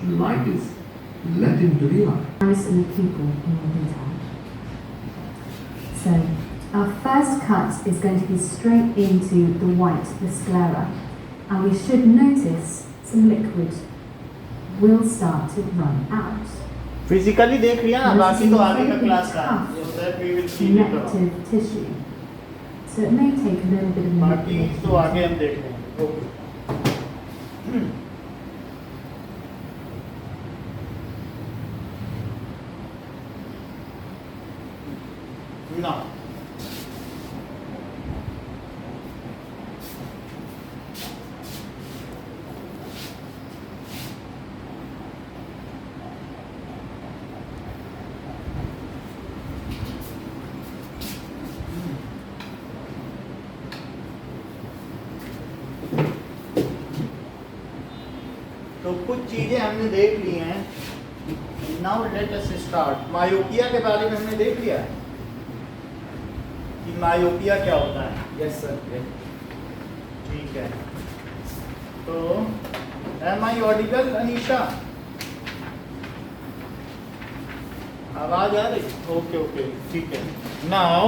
light is let into the eye. And the pupil in more detail. So, our first cut is going to be straight into the white, the sclera, and we should notice some liquid will start to run out. Physically देख लिया ना, बाकी तो आगे का class का है. Tough So that we will see later on. connective tissue. So it may take a little bit of बाकी manipulation. तो आगे हम देख लेंगे. ओके. Now. तो कुछ चीजें हमने देख ली हैं. Now let us start. Myopia के बारे में हमने देख लिया कि मायोपिया क्या होता है. Yes sir. ठीक है. तो एम आई ऑडिबल अनीशा? आवाज आ रही? ओके ओके ठीक है. Now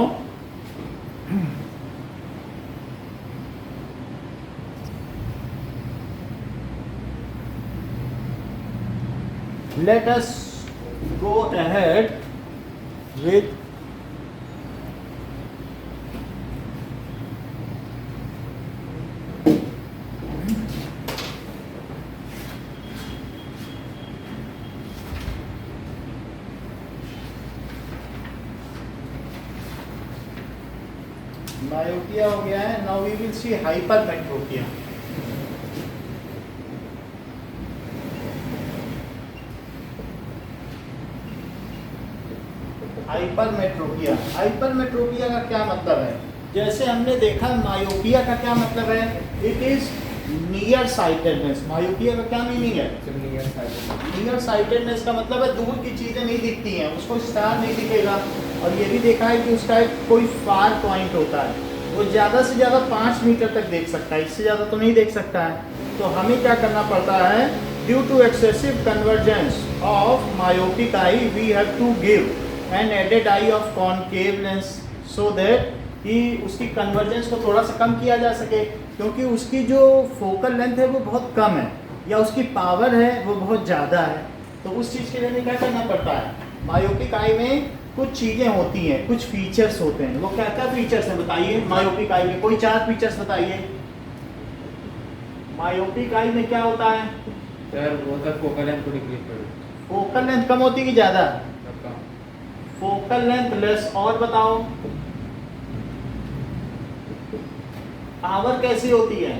let us go ahead with myopia हो गया है. now we will see hypermetropia. Hypermetropia. Hypermetropia का क्या मतलब है? जैसे हमने देखा मायोपिया का क्या मतलब है? It is near sightedness. Myopia का क्या मीनिंग है? नियर साइटेडनेस का मतलब है दूर की चीजें नहीं दिखती हैं, उसको स्टार नहीं दिखेगा. और ये भी देखा है कि उसका एक कोई फार पॉइंट होता है, वो ज़्यादा से ज़्यादा 5 मीटर तक देख सकता है, इससे ज़्यादा तो नहीं देख सकता है. तो हमें क्या करना पड़ता है? Due to excessive convergence of myopic eye we have to give an added eye of concave lens so that कि उसकी कन्वर्जेंस को थोड़ा सा कम किया जा सके, क्योंकि उसकी जो फोकल लेंथ है वो बहुत कम है या उसकी पावर है वो बहुत ज़्यादा है. तो उस चीज़ के लिए हमें क्या करना पड़ता है? मायोपिक आई में कुछ चीज़ें होती हैं, कुछ फीचर्स होते हैं. वो क्या क्या फीचर्स हैं बताइए मायोपिक आई में? कोई 4 फीचर्स बताइए. मायोपिक आई में क्या होता है? सर वो तक फोकल लेंथ को डिक्रीज करो. फोकल लेंथ कम होती कि ज़्यादा? Focal length less. और बताओ पावर कैसी होती है?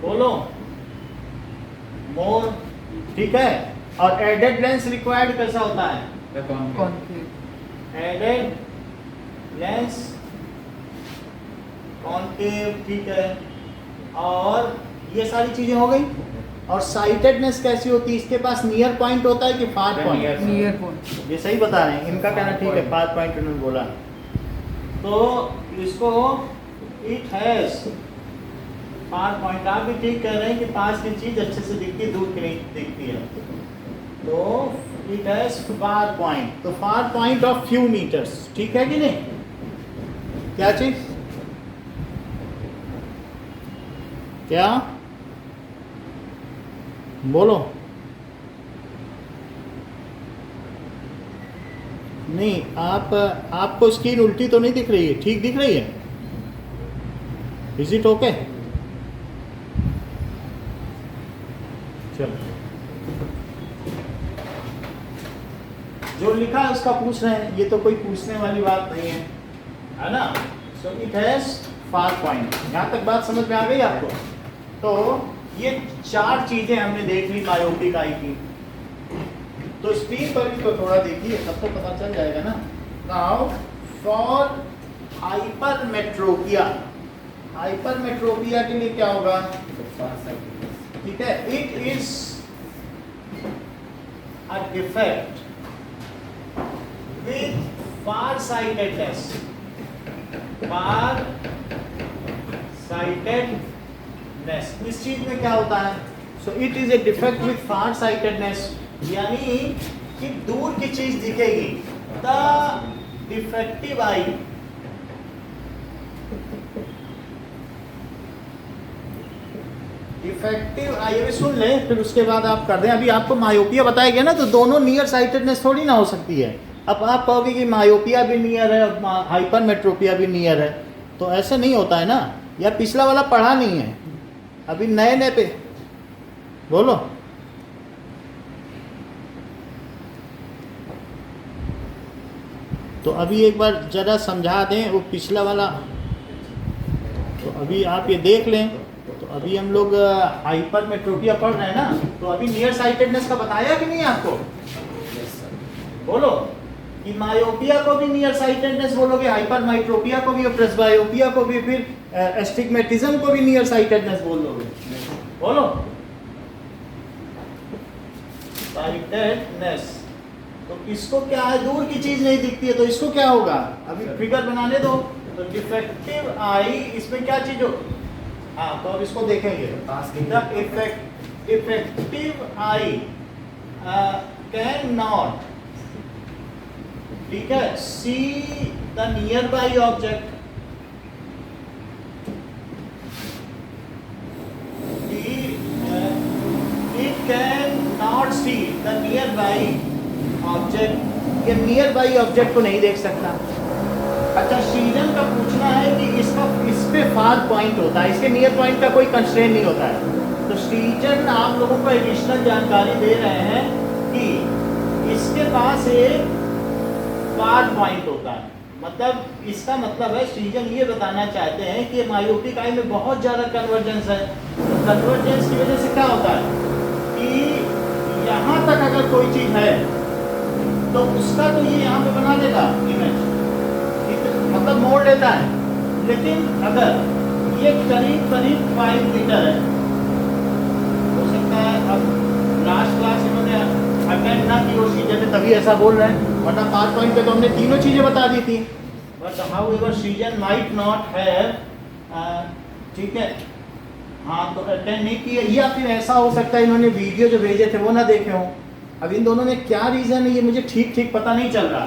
बोलो. मोर. ठीक है. और एडेड लेंस रिक्वायर्ड कैसा होता है? Added lens concave. ठीक है. और ये सारी चीजें हो गई. और साइटेडनेस कैसी होती है? इसके पास नियर पॉइंट होता है कि फार पॉइंट? Near point. ये सही बता रहे हैं, इनका कहना ठीक है, फार पॉइंट उन्होंने बोला. तो इसको इट हैज फार पॉइंट. आप भी ठीक कह रहे हैं कि पास की चीज अच्छे से दिखती है, दूर की नहीं दिखती है. तो इट हैज फार पॉइंट. तो far point of few metres. ठीक है कि नहीं? क्या चीज? क्या बोलो. नहीं, आपको स्क्रीन उल्टी तो नहीं दिख रही है? ठीक दिख रही है? Is it okay? चलो, जो लिखा है उसका पूछ रहे हैं, ये तो कोई पूछने वाली बात नहीं है ना. So it has far point. यहाँ तक बात समझ में आ गई आपको? तो ये 4 चीजें हमने देख ली मायोपिक आई की. तो स्क्रीन पर भी तो थोड़ा देखिए, तब तो पता चल जाएगा ना. Now for hypermetropia. हाइपरमेट्रोपिया के लिए क्या होगा? ठीक है. It is a defect with far-sightedness. Far-sightedness. इस चीज में क्या होता है? So it is a defect with far sightedness, यानी कि दूर की चीज दिखेगी। द डिफेक्टिव आई डिफेक्टिव आई, अभी सुन लें फिर उसके बाद आप कर दें। अभी आपको मायोपिया बताया गया ना, तो दोनों नियर साइटेडनेस थोड़ी ना हो सकती है। अब आप कहोगे कि मायोपिया भी नियर है, हाइपरमेट्रोपिया भी नियर है, तो ऐसे नहीं होता है ना। या पिछला वाला पढ़ा नहीं है, अभी नए नए पे बोलो। तो अभी एक बार जरा समझा दें वो पिछला वाला, तो अभी आप ये देख लें। तो अभी हम लोग हाइपरमेट्रोपिया पढ़ रहे हैं ना, तो अभी नियर साइटेडनेस का बताया कि नहीं आपको? बोलो कि मायोपिया को भी नियर साइटेडनेस बोलोगे, हाइपरमेट्रोपिया को भी और प्रेसबायोपिया को भी, फिर एस्टिग्मेटिज्म को भी नियर साइटेडनेस बोलोगे। बोलो साइटेडनेस। तो इसको क्या है, दूर की चीज नहीं दिखती है, तो इसको क्या होगा? अभी फिगर बनाने दो। तो डिफेक्टिव आई, इसमें क्या चीज हो? हाँ, तो अब इसको देखेंगे। डिफेक्टिव आई कैन नॉट, ठीक है, see the near by object, it can not see the near by object. ये नियर बाई ऑब्जेक्ट को नहीं देख सकता। अच्छा, सीजन का पूछना है कि इसका इस पे फार पॉइंट होता है, इसके नियर पॉइंट का कोई कंस्ट्रेंट नहीं होता है। तो सीजन आप लोगों को एडिशनल जानकारी दे रहे हैं कि इसके पास एक फार पॉइंट होता है। मतलब इसका मतलब है सीजन ये बताना चाहते हैं कि मायोपिक आई में बहुत ज़्यादा कन्वर्जेंस है। तो कन्वर्जेंस की वजह से क्या होता है कि यहाँ तक अगर कोई चीज़ है तो उसका तो ये यहाँ पे बना देगा इमेज, मतलब मोड़ लेता है। लेकिन अगर ये करीब करीब 5 मीटर है, हो सकता है अब लास्ट क्लास इन्होंने अटेंड ना की हो सीजन ने, तभी ऐसा बोल रहे हैं, वरना 5 पॉइंट पे तो हमने तीनों चीज़ें बता दी थी। But how ever season might not have, ठीक है, हाँ, तो अटेंड नहीं किया, या फिर ऐसा हो सकता है इन्होंने वीडियो जो भेजे थे वो ना देखे हों। अब इन दोनों में क्या रीज़न है ये मुझे ठीक पता नहीं चल रहा।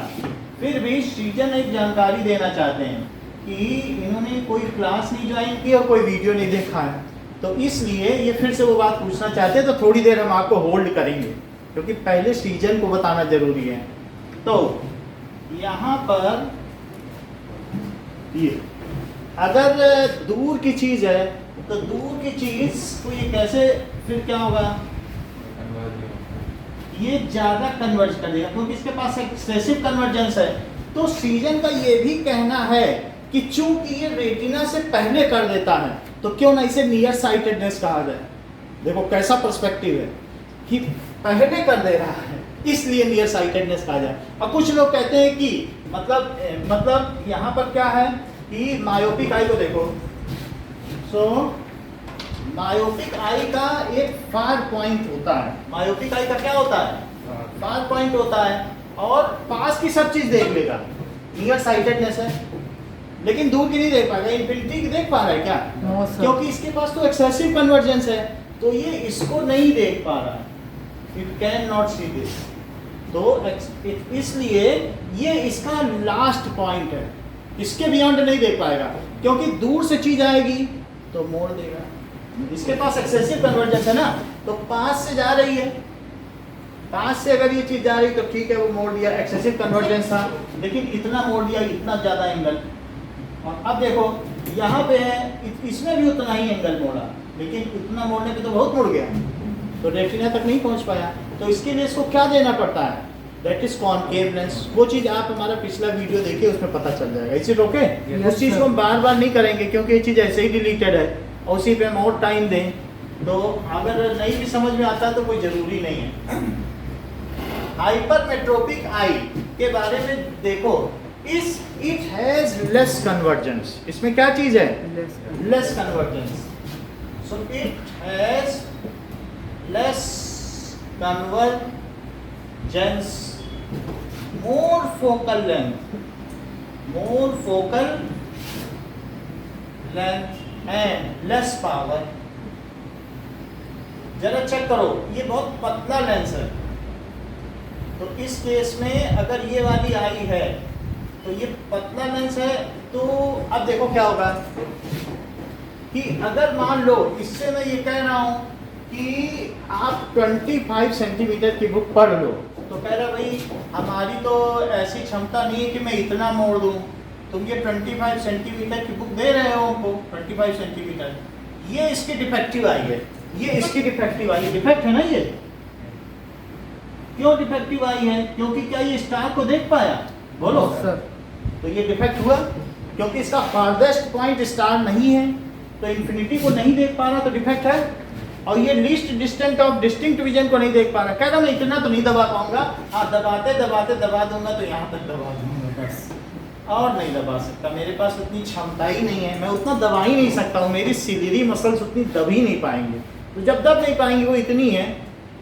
फिर भी सीजन एक जानकारी देना चाहते हैं कि इन्होंने कोई क्लास नहीं ज्वाइन की और कोई वीडियो नहीं देखा है, तो इसलिए ये फिर से वो बात पूछना चाहते हैं। तो थोड़ी देर हम आपको होल्ड करेंगे, क्योंकि पहले सीजन को बताना जरूरी है। तो यहाँ पर ये अगर दूर की चीज़ है, तो दूर की चीज़ को ये कैसे, फिर क्या होगा, ये ज़्यादा कन्वर्ज कर देगा, क्योंकि इसके पास एक्सेसिव कन्वर्जेंस है। तो सीजन का ये भी कहना है कि चूंकि ये रेटिना से पहले कर देता है, तो क्यों ना इसे नियर साइटेडनेस कहा जाए। देखो कैसा पर्सपेक्टिव है कि पहले कर दे रहा है, इसलिए नियर साइटेडनेस कहा जाए। और कुछ लोग कहते हैं कि मतलब यहाँ पर क्या है कि मायोपिक आई को देखो, सो मायोपिक आई का एक फार पॉइंट होता है। मायोपिक आई का क्या होता है? फार पॉइंट होता है, और पास की सब चीज देख लेगा, नियर साइटेडनेस है, लेकिन दूर की नहीं देख पाएगा। इन्फिनिटी की देख पा रहा है क्या? क्योंकि इसके पास तो एक्सेसिव कन्वर्जेंस है, तो ये इसको नहीं देख पा रहा है। It can not see this. तो इसलिए ये इसका लास्ट पॉइंट है, इसके बियॉन्ड नहीं देख पाएगा, क्योंकि दूर से चीज आएगी तो मोड़ देगा। इसके पास एक्सेसिव कन्वर्जेंस है ना, तो पास से जा रही है, पास से अगर ये चीज जा रही तो ठीक है, वो मोड़ दिया, एक्सेसिव कन्वर्जेंस था, लेकिन इतना मोड़ दिया, इतना ज्यादा एंगल। और अब देखो यहाँ पे है, इसमें भी उतना ही एंगल मोड़ा, लेकिन इतना मोड़ने पे तो बहुत मुड़ गया, तो रेटिना तक नहीं पहुंच पाया। तो इसके लिए इसको क्या देना पड़ता है? That is concave lens. वो चीज़ आप हमारा पिछला वीडियो देखिए, उसमें पता चल जाएगा। इसी ओके, उस चीज़ को हम बार बार नहीं करेंगे, क्योंकि ये चीज़ ऐसे ही डिलीटेड है, और उसी पे हम और टाइम दें। तो अगर नहीं भी समझ में आता तो कोई ज़रूरी नहीं है। हाइपरमेट्रोपिक आई के बारे में देखो, इट हैज लेस कन्वर्जेंस। इसमें क्या चीज़ है? Less convergence. So it has less convergence, more focal length and less power, जरा चेक करो, ये बहुत पतला लेंस है। तो इस केस में अगर ये वाली आई है तो ये पतला लेंस है, तो अब देखो क्या होगा कि अगर मान लो इससे मैं ये कह रहा हूँ कि आप 25 सेंटीमीटर की बुक पढ़ लो, तो कह रहा भाई हमारी तो ऐसी क्षमता नहीं है कि मैं इतना मोड़ दूँ, तुम ये 25 सेंटीमीटर की बुक दे रहे हो हमको 25 सेंटीमीटर, ये इसकी डिफेक्टिव आई है, ये इसकी डिफेक्टिव आई है। डिफेक्ट है ना ये, क्यों डिफेक्टिव आई है? क्योंकि क्या ये स्टार को देख पाया? बोलो सर। तो ये डिफेक्ट हुआ क्योंकि इसका फारदेस्ट पॉइंट स्टार नहीं है, तो इन्फिनिटी को नहीं देख पा रहा, तो डिफेक्ट है। और ये least distant of distinct vision को नहीं देख पा रहा, कह रहा मैं इतना तो नहीं दबा पाऊंगा, हाँ दबाते दबाते दबा दूंगा तो यहाँ तक दबा दूंगा बस, और नहीं दबा सकता, मेरे पास उतनी क्षमता ही नहीं है, मैं उतना दबा ही नहीं सकता हूँ, मेरी सिलियरी मसल्स उतनी दब ही नहीं पाएंगे। तो जब दब नहीं पाएंगे वो इतनी है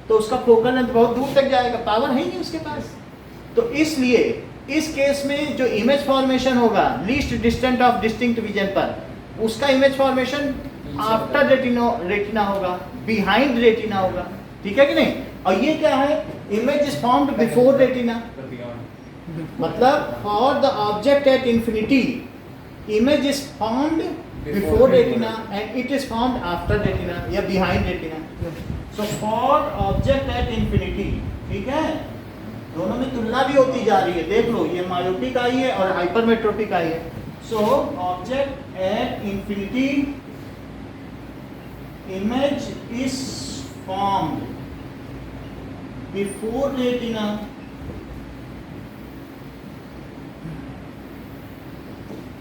तो उसका फोकल लेंथ बहुत दूर तक जाएगा, पावर है ही नहीं उसके पास। तो इसलिए इस केस में जो इमेज फॉर्मेशन होगा least distant of distinct vision पर, उसका इमेज फॉर्मेशन आफ्टर रेटिना होगा, बिहाइंड रेटिना होगा, ठीक है कि नहीं? और ये क्या है? Image is formed before retina, मतलब for the object at infinity image is formed before retina and it is formed after retina या behind retina. So for object at infinity, ठीक है, दोनों में तुलना भी होती जा रही है, देख लो ये मायोपिक आई है और हाइपरमेट्रोपिक आई है। So object at infinity image is formed before retina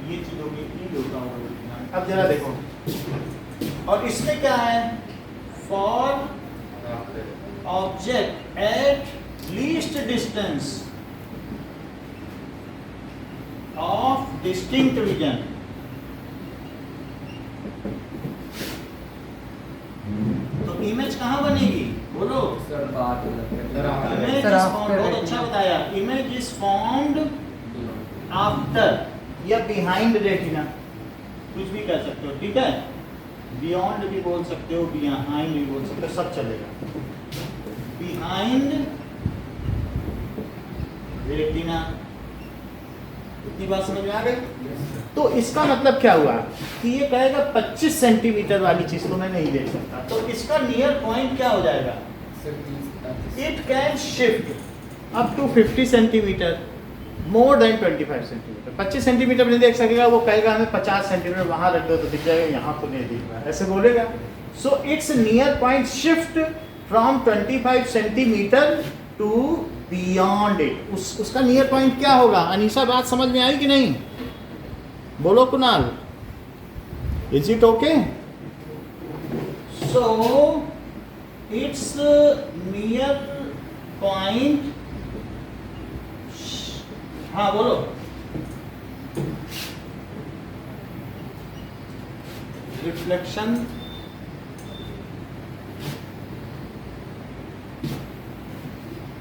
ये चीज होगी, ये होता होगा रेटिना। अब जरा देखो, और इसमें क्या है? For object at least distance of distinct vision, तो इमेज कहाँ बनेगी? बोलो। इमेज इज फॉर्म्ड, बहुत अच्छा बताया, इमेज इज फॉर्म्ड आफ्टर या बिहाइंड रेटिना, कुछ भी कह सकते हो, ठीक है, बियॉन्ड भी बोल सकते हो, बिहाइंड भी बोल सकते हो, सब चलेगा। बिहाइंड रेटिना, इतनी बात समझ में आ गई? तो इसका मतलब क्या हुआ कि ये कहेगा 25 सेंटीमीटर वाली चीज तो मैं नहीं देख सकता, तो इसका नियर पॉइंट क्या हो जाएगा? It can shift up to 50 centimetre more than 25 centimetre. 25 centimetre नहीं देख सकेगा, वो कहेगा हमें 50 सेंटीमीटर वहां रख दो तो दिख जाएगा, यहाँ तो नहीं दिख रहा, ऐसे बोलेगा। So it's near point shift from 25 centimetre to beyond it. उसका नियर पॉइंट क्या होगा? अनीशा बात समझ में आई कि नहीं? बोलो Kunal, is it okay? So it's near point, हाँ बोलो, रिफ्लेक्शन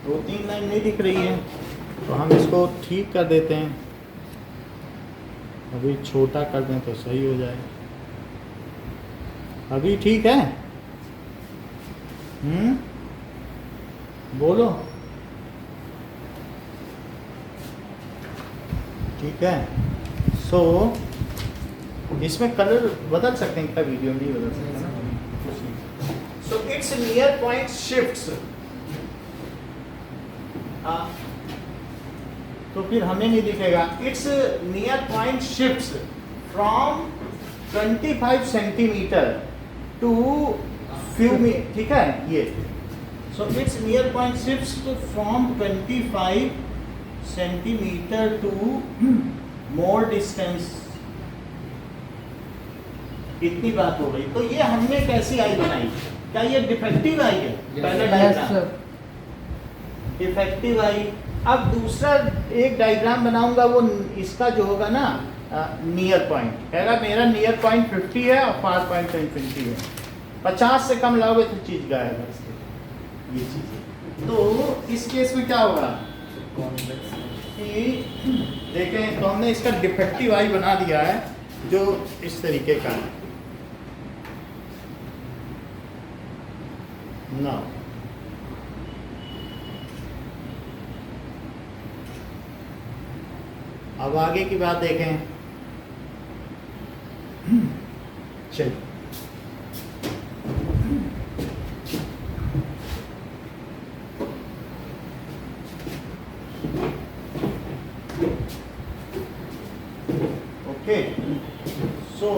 दो तीन लाइन नहीं दिख रही है तो हम इसको ठीक कर देते हैं, अभी छोटा कर दें तो सही हो जाए। अभी ठीक है? बोलो, ठीक है। सो इसमें कलर बदल सकते हैं क्या? वीडियो नहीं बदल सकते। So it's near point shifts, तो फिर हमें नहीं दिखेगा। It's near point shifts from 25 centimetre to few metre, ठीक है ये। So it's near point shifts from 25 centimetre to more distance, इतनी बात हो गई। तो ये हमने कैसी आई बनाई? क्या ये डिफेक्टिव आई है? पहला डायग्राम डिफेक्टिव आई। अब दूसरा एक डायग्राम बनाऊंगा, वो इसका जो होगा ना नियर पॉइंट, कहेगा मेरा नियर पॉइंट 50 है और फार पॉइंट तो इन्फिनिटी है, 50 से कम लाओगे तो चीज गायब है इसके, ये चीज। तो इस केस में क्या होगा कि देखें, तो हमने इसका डिफेक्टिव आई बना दिया है जो इस तरीके का है। ना अब आगे की बात देखें। चलिए ओके सो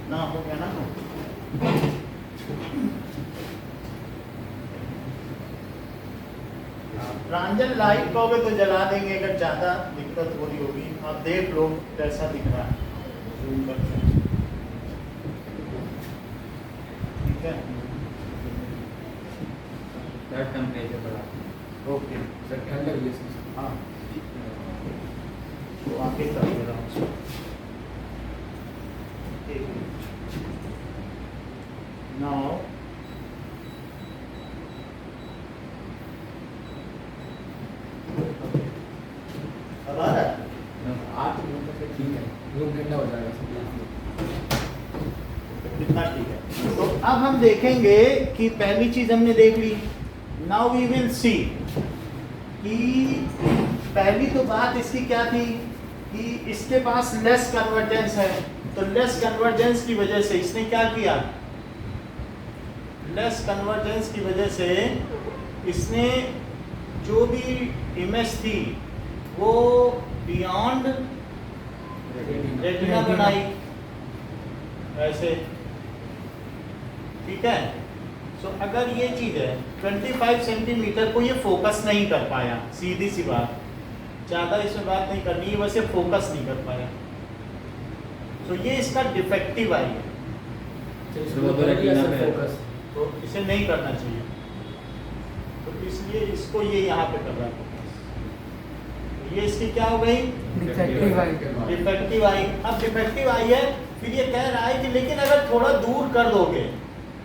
ना हो गया ना ट्रांजन लाइट कहोगे तो जला देंगे अगर ज़्यादा दिक्कत हो रही होगी। आप देख लो कैसा दिख रहा है, जूम करके, ठीक है। थर्ड टेम्परेचर बढ़ा। ओके सर ठंड लग रही है। हाँ तो आगे कर दे रहा हूँ उसको। नाउ अब आ रहा है? आठ मिनट से ठीक है, रूम ठंडा हो जाएगा सब। कितना ठीक है। तो अब हम देखेंगे कि पहली चीज हमने देख ली। नाउ वी विल सी कि पहली तो बात इसकी क्या थी कि इसके पास लेस कन्वर्जेंस है, तो लेस कन्वर्जेंस की वजह से इसने क्या किया, लेस कन्वर्जेंस की वजह से इसने जो भी इमेज थी वो बियॉन्ड रेटिना बनाई ऐसे, ठीक है। सो अगर ये चीज है 25 सेंटीमीटर को ये फोकस नहीं कर पाया, सीधी सी बात, ज्यादा इसमें बात नहीं करनी है, वैसे फोकस नहीं कर पाया, तो ये इसका डिफेक्टिव आई है, फोकस तो इसे नहीं करना चाहिए, तो इसलिए इसको ये यहाँ पे कर रहा है फोकस। ये इसकी क्या हो गई, डिफेक्टिव आई। डिफेक्टिव आई। अब डिफेक्टिव आई है, फिर ये कह रहा है कि लेकिन अगर थोड़ा दूर कर दोगे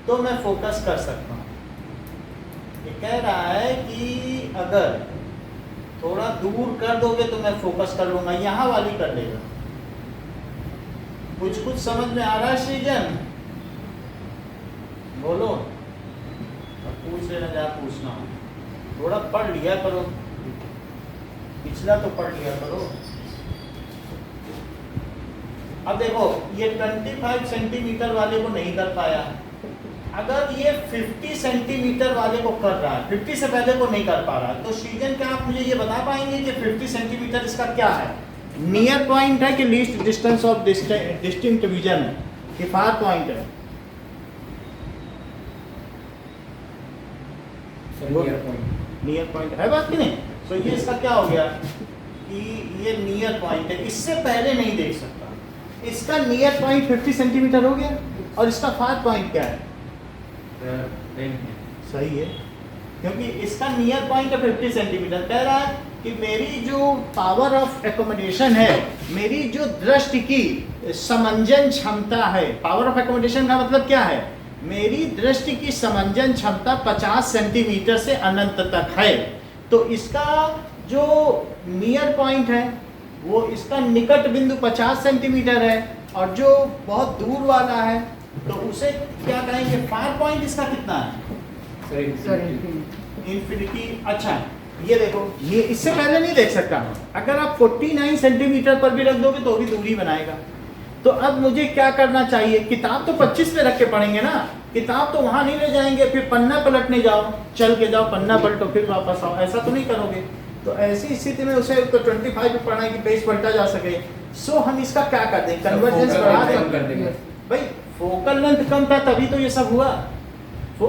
तो मैं फोकस कर सकता हूँ। ये कह रहा है कि अगर थोड़ा दूर कर दोगे तो मैं फोकस कर लूंगा, यहाँ वाली कर लेगा। कुछ समझ में आ रहा है सृजन? बोलो, अब पूछ लेना जहाँ पूछना, थोड़ा पढ़ लिया करो, पिछला तो पढ़ लिया करो। अब देखो ये 25 सेंटीमीटर वाले को नहीं कर पाया, अगर ये 50 सेंटीमीटर वाले को कर रहा है, 50 से पहले को नहीं कर पा रहा, तो सृजन क्या आप मुझे ये बता पाएंगे कि 50 सेंटीमीटर इसका क्या है, नियर पॉइंट है कि least distance of distinct vision है कि फार पॉइंट है? नियर पॉइंट है, बात की नहीं। तो ये इसका क्या हो गया कि ये नियर पॉइंट है, इससे पहले नहीं देख सकता। इसका नियर पॉइंट 50 सेंटीमीटर हो गया और इसका फार पॉइंट क्या है? सही है, क्योंकि इसका नियर पॉइंट है 50 सेंटीमीटर। कह रहा है कि मेरी जो पावर ऑफ एकोमोडेशन है, मेरी जो दृष्टि की समंजन क्षमता है, पावर ऑफ एकोमोडेशन का मतलब क्या है, मेरी दृष्टि की समंजन क्षमता 50 सेंटीमीटर से अनंत तक है। तो इसका जो नियर पॉइंट है वो इसका निकट बिंदु 50 सेंटीमीटर है, और जो बहुत दूर वाला है तो उसे क्या कहेंगे, फार पॉइंट इसका कितना है, इन्फिनिटी। अच्छा ये देखो, ये इससे पहले नहीं देख सकता, अगर आप 49 सेंटीमीटर पर भी रख दोगे तो भी दूरी बनाएगा। तो अब मुझे क्या करना चाहिए, किताब तो 25 पे रख के पढ़ेंगे ना, किताब तो वहां नहीं ले जाएंगे, फिर पन्ना पलटने जाओ, चल के जाओ, पन्ना पलटो फिर वापस आओ, ऐसा तो नहीं करोगे। तो ऐसी स्थिति में उसे तो 25 पे पढ़ना है कि पेज पलटा जा सके। सो हम इसका क्या कर दें, कन्वर्जेंस बढ़ा दें। भाई फोकल लेंथ कम था तभी तो ये सब हुआ।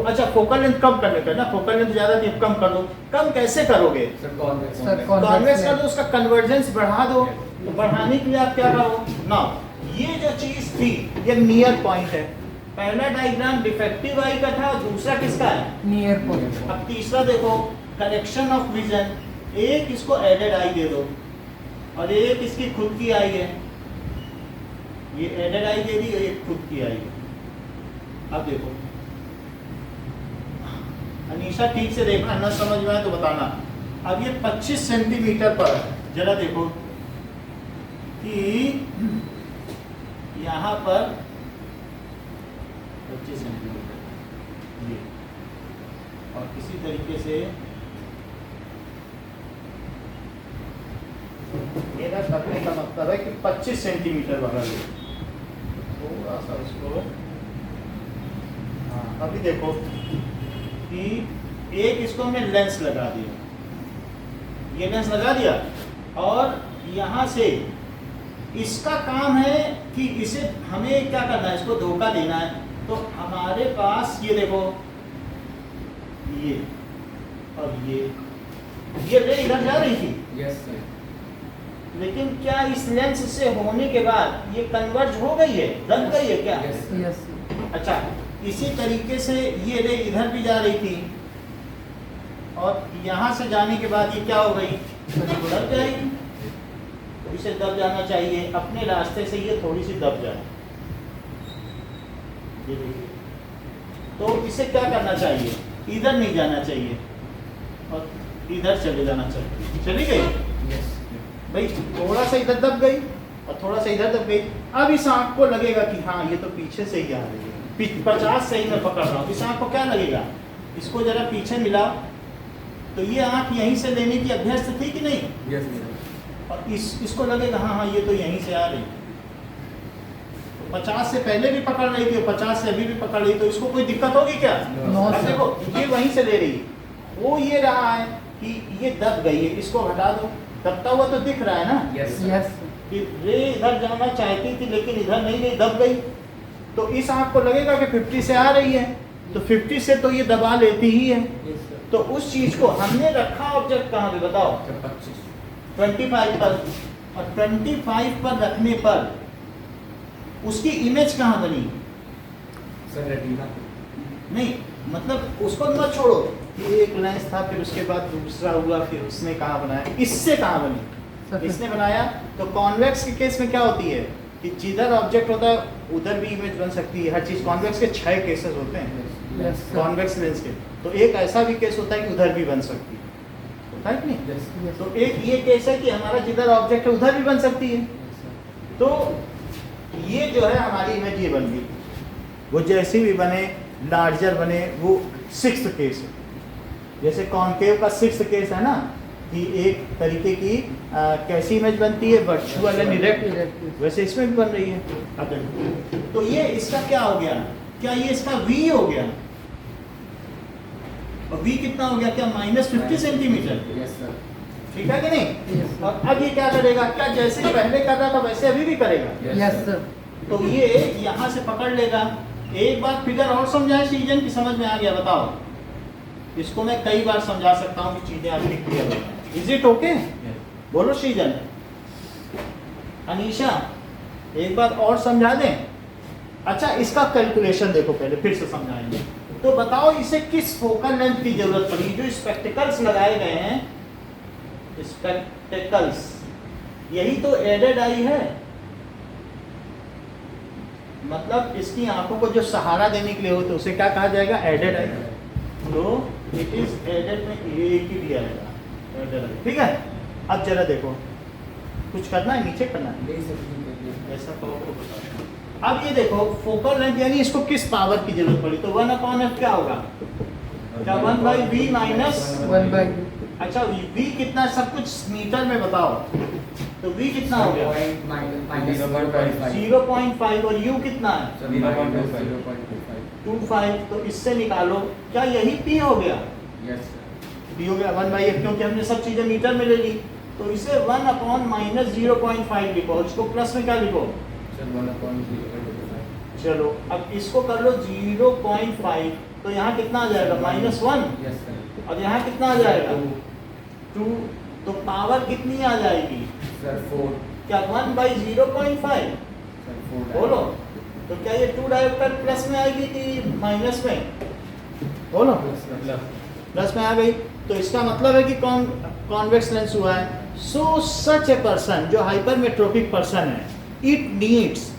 अच्छा फोकल लेंथ कम करने का ना, फोकल लेंथ ज्यादा थी, कम कर दो। कम कैसे करोगे, कॉन्वेक्स कर दो, उसका कन्वर्जेंस बढ़ा दो। तो बढ़ाने के लिए आप क्या करो ना, ये जो चीज थी ये नियर पॉइंट है। पहला डायग्राम डिफेक्टिव आई का था, दूसरा किसका है, नियर पॉइंट। अब तीसरा देखो, करेक्शन ऑफ विजन। एक इसको एडेड आई दे दो और एक इसकी खुद की आई है, ये एडेड आई दे दी और एक खुद की आई है। अब देखो अनीशा, ठीक से देखना, न समझ में आए तो बताना। अब ये 25 सेंटीमीटर पर है, जरा देखो कि यहाँ पर 25 सेंटीमीटर ये, और इसी तरीके से मेरा करने का मतलब है कि 25 सेंटीमीटर वाला ले, थोड़ा सा इसको, हाँ अभी देखो कि एक इसको हमने लेंस लगा दिया, ये लेंस लगा दिया, और यहाँ से इसका काम है कि इसे हमें क्या करना है, इसको धोखा देना है। तो हमारे पास ये देखो, ये और ये रे इधर जा रही थी, यस सर, लेकिन क्या इस लेंस से होने के बाद ये कन्वर्ज हो गई है, दब गई है क्या? यस अच्छा, इसी तरीके से ये रे इधर भी जा रही थी, और यहाँ से जाने के बाद ये क्या हो गई, दब जाएगी। इसे दब जाना चाहिए, अपने रास्ते से ये थोड़ी सी दब जाए, ये देखिए। तो इसे क्या करना चाहिए, इधर नहीं जाना चाहिए और इधर चले जाना चाहिए। चली गई यस भाई, थोड़ा सा इधर दब गई और थोड़ा सा इधर दब गई। अब इस आंख को लगेगा कि हाँ ये तो पीछे से ही आ रही है, 50 से ही मैं पकड़ रहा हूँ। इस आंख को क्या लगेगा, इसको जरा पीछे मिलाओ, तो ये आंख यहीं से लेने की अभ्यस्त थी कि नहीं, यस और इसको लगेगा हाँ हाँ ये तो यहीं से आ रही, तो 50 से पहले भी पकड़ रही थी, 50 से अभी भी पकड़ रही, तो इसको कोई दिक्कत होगी क्या? नो अब सर। देखो ये वहीं से ले रही, वो ये रहा है कि ये दब गई है, इसको हटा दो, दबता हुआ तो दिख रहा है ना यस यस कि रे इधर जाना चाहती थी लेकिन इधर नहीं गई, दब गई। तो इस आंख को लगेगा कि 50 से आ रही है, तो 50 से तो ये दबा लेती ही है। यस सर, तो उस चीज को हमने रखा ऑब्जेक्ट कहाँ पे बताओ, 25 25 पर, और 25 पर रखने पर उसकी इमेज कहाँ बनी, सर रेटिना, नहीं मतलब उसको मत छोड़ो कि एक लेंस था, फिर उसके बाद दूसरा हुआ, फिर उसने कहाँ बनाया, इससे कहाँ बनी, इसने बनाया। तो कॉन्वेक्स के केस में क्या होती है कि जिधर ऑब्जेक्ट होता है उधर भी इमेज बन सकती है, हर चीज। कॉन्वेक्स के 6 केसेस होते हैं यस कॉन्वेक्स लेंस के, तो एक ऐसा भी केस होता है कि उधर भी बन सकती है, होता है कि नहीं? यस तो एक ये केस है कि हमारा जिधर ऑब्जेक्ट है उधर भी बन सकती है। तो ये जो है हमारी इमेज ये बन गई, वो जैसी भी बने, लार्जर बने, वो 6th केस है। जैसे कॉन्केव का 6th केस है ना, कि एक तरीके की कैसी इमेज बनती है, वर्चुअल एंड डायरेक्ट, वैसे इसमें भी बन रही है। अब देखो, तो ये इसका क्या हो गया, क्या ये इसका V हो गया, और V कितना हो गया, क्या -50 सेंटीमीटर, यस सर, ठीक है कि नहीं? और अब ये क्या करेगा, क्या जैसे पहले कर रहा था वैसे अभी भी करेगा? यस सर, तो ये यहाँ से पकड़ लेगा। एक बार फिगर और समझाए सीजन की, समझ में आ गया? बताओ, इसको मैं कई बार समझा सकता हूँ कि चीजें आपकी क्लियर हो जाए। Is it okay? बोलो सीजन। अनीशा एक बार और समझा दें। अच्छा, इसका कैलकुलेशन देखो, पहले फिर से समझाएंगे। तो बताओ इसे किस फोकल लेंथ की जरूरत पड़ी? जो स्पेक्टिकल्स लगाए गए हैं, स्पेक्टिकल्स, यही तो एडेड आई है, मतलब इसकी आंखों को जो सहारा देने के लिए हो तो उसे क्या कहा जाएगा? एडेड आई। तो इट इज एडेड में एक ही दिया जाएगा, एडेड आई, ठीक है? अब जरा देखो, कुछ करना है, नीचे करना है, नहीं सर, ऐसा तो आपको बता दूं। अब ये देखो फोकल लेंथ, यानी इसको किस पावर की जरूरत पड़ी? तो 1/f क्या होगा? क्या 1/v माइनस 1/, अच्छा v कितना, सब कुछ मीटर में बताओ। तो v कितना हो गया? -0.5, 0.5, और u कितना है? 0.25, 25। तो इससे निकालो, क्या यही p हो गया? यस p हो गया 1/f, क्योंकि हमने सब चीजें मीटर में ले ली। तो इसे 1/-0.5 लिखो, और इसको प्लस में क्या लिखो? सर 1/0.5, चलो अब इसको कर लो 0.5, तो यहाँ कितना आ जाएगा? -1, यस सर, और यहाँ कितना आ जाएगा? 2। तो पावर कितनी आ जाएगी? सर 4, क्या 1/0.5? सर 4 बोलो। तो क्या ये 2 डायोप्टर प्लस में आएगी कि माइनस में? बोलो। प्लस में आ गई। तो इसका मतलब है कि कॉन्वेक्स लेंस हुआ है। सो सच ए पर्सन जो हाइपरमेट्रोपिक पर्सन है, इट नीड्स,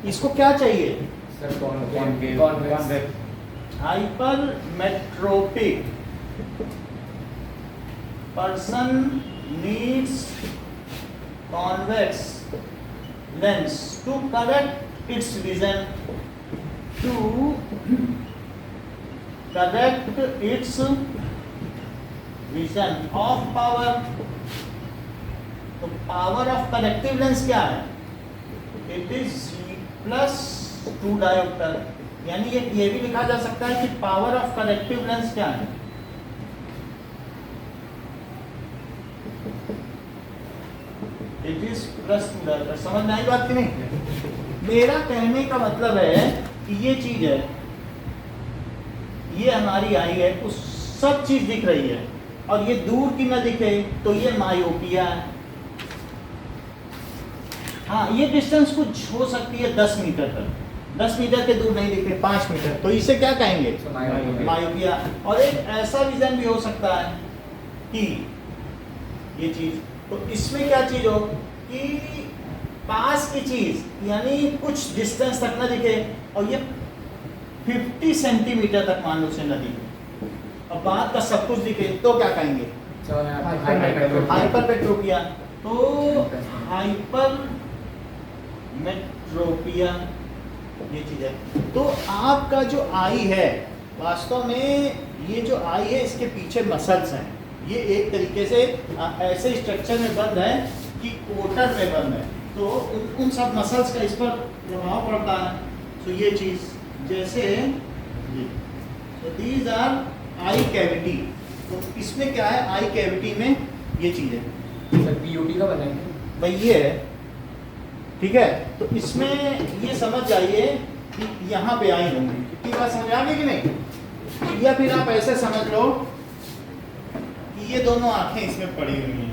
इसको क्या चाहिए? Sir Concave. Convex hypermetropic person needs convex lens to correct its vision, to correct its vision of power. तो पावर ऑफ करेक्टिव लेंस क्या है? इट इज प्लस 2 डायोप्टर, यानी ये भी लिखा जा सकता है कि पावर ऑफ करेक्टिव लेंस क्या है? It is plus 2 dioptre. समझ में आई बात कि नहीं? मेरा कहने का मतलब है कि ये चीज है, ये हमारी आई है, उस सब चीज दिख रही है, और ये दूर की न दिखे तो ये मायोपिया है। हाँ, ये डिस्टेंस कुछ हो सकती है 10 मीटर तक, 10 मीटर के दूर नहीं दिखे, 5 मीटर, तो इसे क्या कहेंगे? मायोपिया। और एक ऐसा विजन भी हो सकता है कि ये चीज, तो इसमें क्या चीज हो कि पास की चीज यानी कुछ डिस्टेंस तक ना दिखे, और ये 50 सेंटीमीटर तक मान लो से न दिखे, और बाद का सब कुछ दिखे, तो क्या कहेंगे? हाइपरमेट्रोपिया। तो हाइपरमेट्रोपिया ये चीज है। तो आपका जो आई है, वास्तव में ये जो आई है, इसके पीछे मसल्स हैं। ये एक तरीके से ऐसे स्ट्रक्चर में बंद है कि कोटर में बंद है, तो उन सब मसल्स का इस पर प्रभाव पड़ता है। तो ये चीज जैसे दीज आर आई कैविटी, तो इसमें क्या है? आई कैविटी में ये चीज है सर पीयूटी का बनाएंगे भाई, ये है, ठीक है। तो इसमें ये समझ जाइए कि यहाँ पे आई होंगी। कितनी बात समझ आ गई कि नहीं? या फिर आप ऐसे समझ लो कि ये दोनों आंखें इसमें पड़ी हुई हैं,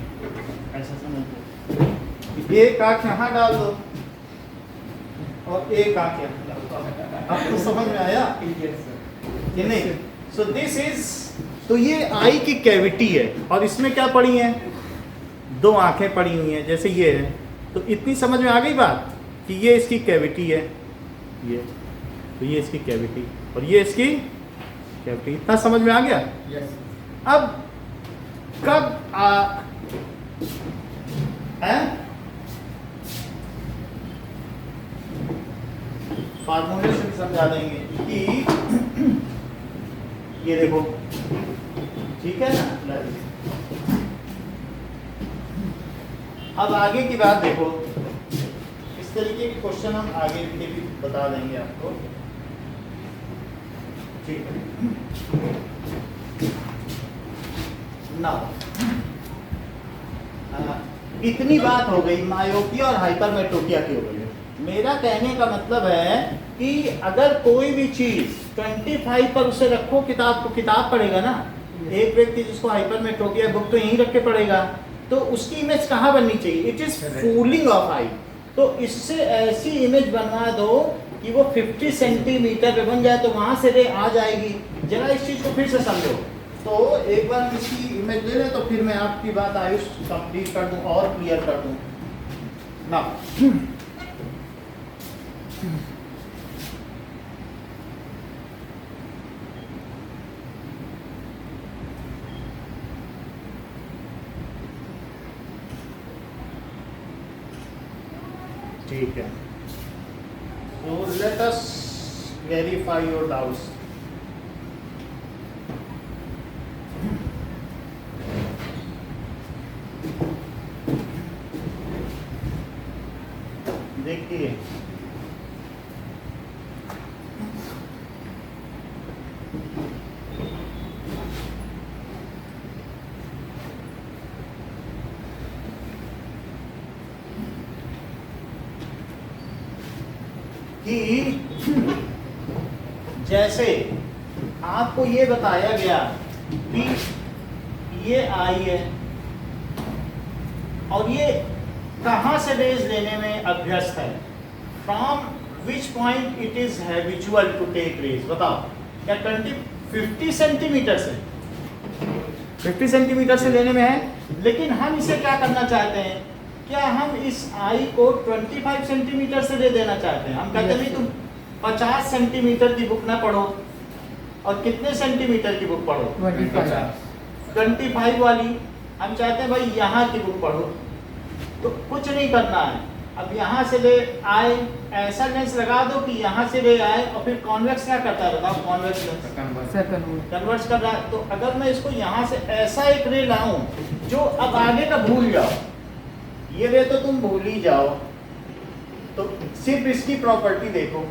ऐसा समझ लो। एक आंख यहाँ डाल दो और एक आंख यहाँ डाल दो। आपको समझ में आया कि नहीं? सो दिस इज, तो ये आई की कैविटी है, और इसमें क्या पड़ी है? 2 आंखें पड़ी हुई हैं, जैसे ये है। तो इतनी समझ में आ गई बात कि ये इसकी कैविटी है, ये, तो ये इसकी कैविटी और ये इसकी कैविटी। इतना समझ में आ गया? यस। अब कब फार्मूले से भी समझा देंगे कि ये देखो, ठीक है ना? अब आगे की बात देखो, इस तरीके के क्वेश्चन हम आगे के भी बता देंगे आपको, ठीक है ना? इतनी बात हो गई मायोपिया और हाइपरमेट्रोपिया की हो गई। मेरा कहने का मतलब है कि अगर कोई भी चीज 25 पर उसे रखो, किताब को, किताब पढ़ेगा ना। एक व्यक्ति जिसको हाइपरमेट्रोपिया, बुक तो यहीं रख के पढ़ेगा, तो उसकी इमेज कहाँ बननी चाहिए? इट इज फूलिंग ऑफ आई। तो इससे ऐसी इमेज बनवा दो कि वो 50 सेंटीमीटर पे बन जाए, तो वहां से रे आ जाएगी। जरा इस चीज को फिर से समझो। तो एक बार इसकी इमेज ले लें, तो फिर मैं आपकी बात आयुष कंप्लीट कर दूं और क्लियर कर दूं ना। ठीक है, so let us clarify your doubts. देखिए, कि जैसे आपको ये बताया गया कि ये आई है और ये कहाँ से रेज लेने में अभ्यस्त है? From which point it is habitual to take rays? बताओ, क्या 50 सेंटीमीटर से 50 सेंटीमीटर से लेने में है? लेकिन हम इसे क्या करना चाहते हैं? क्या हम इस आई को 25 सेंटीमीटर से दे देना चाहते हैं? हम कहते हैं तुम 50 सेंटीमीटर की बुक ना पढ़ो और कितने सेंटीमीटर की बुक पढ़ो? 25 वाली। हम चाहते हैं भाई यहाँ की बुक पढ़ो, तो कुछ नहीं करना है। अब यहाँ से ले आए, ऐसा लेंस लगा दो कि यहाँ से ले आए, और फिर कॉन्वेक्स क्या करता है बताओ? कॉन्वेक्स लेंस कन्वर्स कर रहा है। तो अगर मैं इसको यहाँ से ऐसा एक रे लाऊं जो अब आगे का भूल जाओ, ये रे तो तुम भूल ही जाओ, तो सिर्फ इसकी प्रॉपर्टी देखो,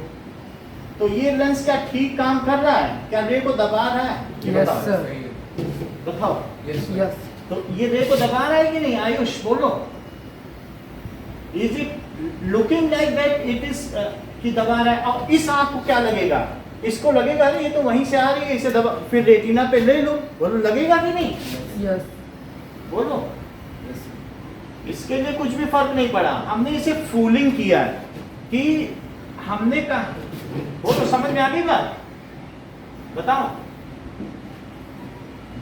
तो ये लेंस क्या ठीक काम कर रहा है? क्या रे को दबा रहा है? यस सर, बताओ। यस तो ये रे को दबा रहा है कि नहीं? आयुष बोलो, is it looking like that it is कि दबा रहा है? और इस आंख को क्या लगेगा? इसको लगेगा अरे ये तो वहीं से आ रही है, इसे दबा, फिर रेटिना पे ले लो, बोलो लगेगा कि नहीं? यस बोलो। इसके लिए कुछ भी फर्क नहीं पड़ा, हमने इसे फूलिंग किया है कि हमने कहा, बोलो समझ में आ गई बात? बताओ।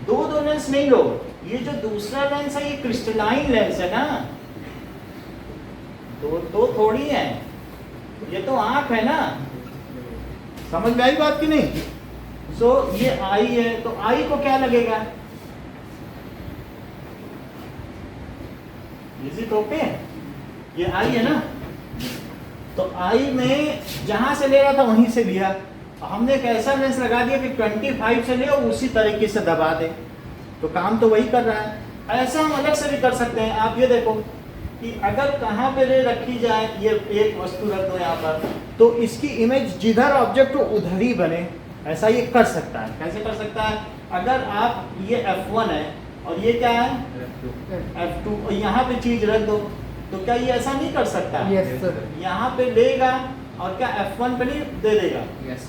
दो लेंस नहीं लो, ये जो दूसरा लेंस है ये क्रिस्टलाइन लेंस है ना, दो थोड़ी है, ये तो आंख है ना। समझ में आई बात कि नहीं? सो ये आई है, तो आई को क्या लगेगा? Is it okay? ये आई है ना, तो आई में जहां से ले रहा था वहीं से लिया, हमने एक ऐसा लेंस लगा दिया कि 25 से ले और उसी तरीके से दबा दे, तो काम तो वही कर रहा है। ऐसा हम अलग से भी कर सकते हैं। आप ये देखो कि अगर कहाँ पे रे रखी जाए, ये एक वस्तु रख दो यहाँ पर, तो इसकी इमेज जिधर ऑब्जेक्ट हो उधर ही बने, ऐसा ये कर सकता है। कैसे कर सकता है? अगर आप ये F1 है और ये क्या है F2, और यहाँ पे चीज रख दो, तो क्या ये ऐसा नहीं कर सकता? यस सर, यहाँ पे लेगा और क्या F1 पे नहीं दे देगा, यस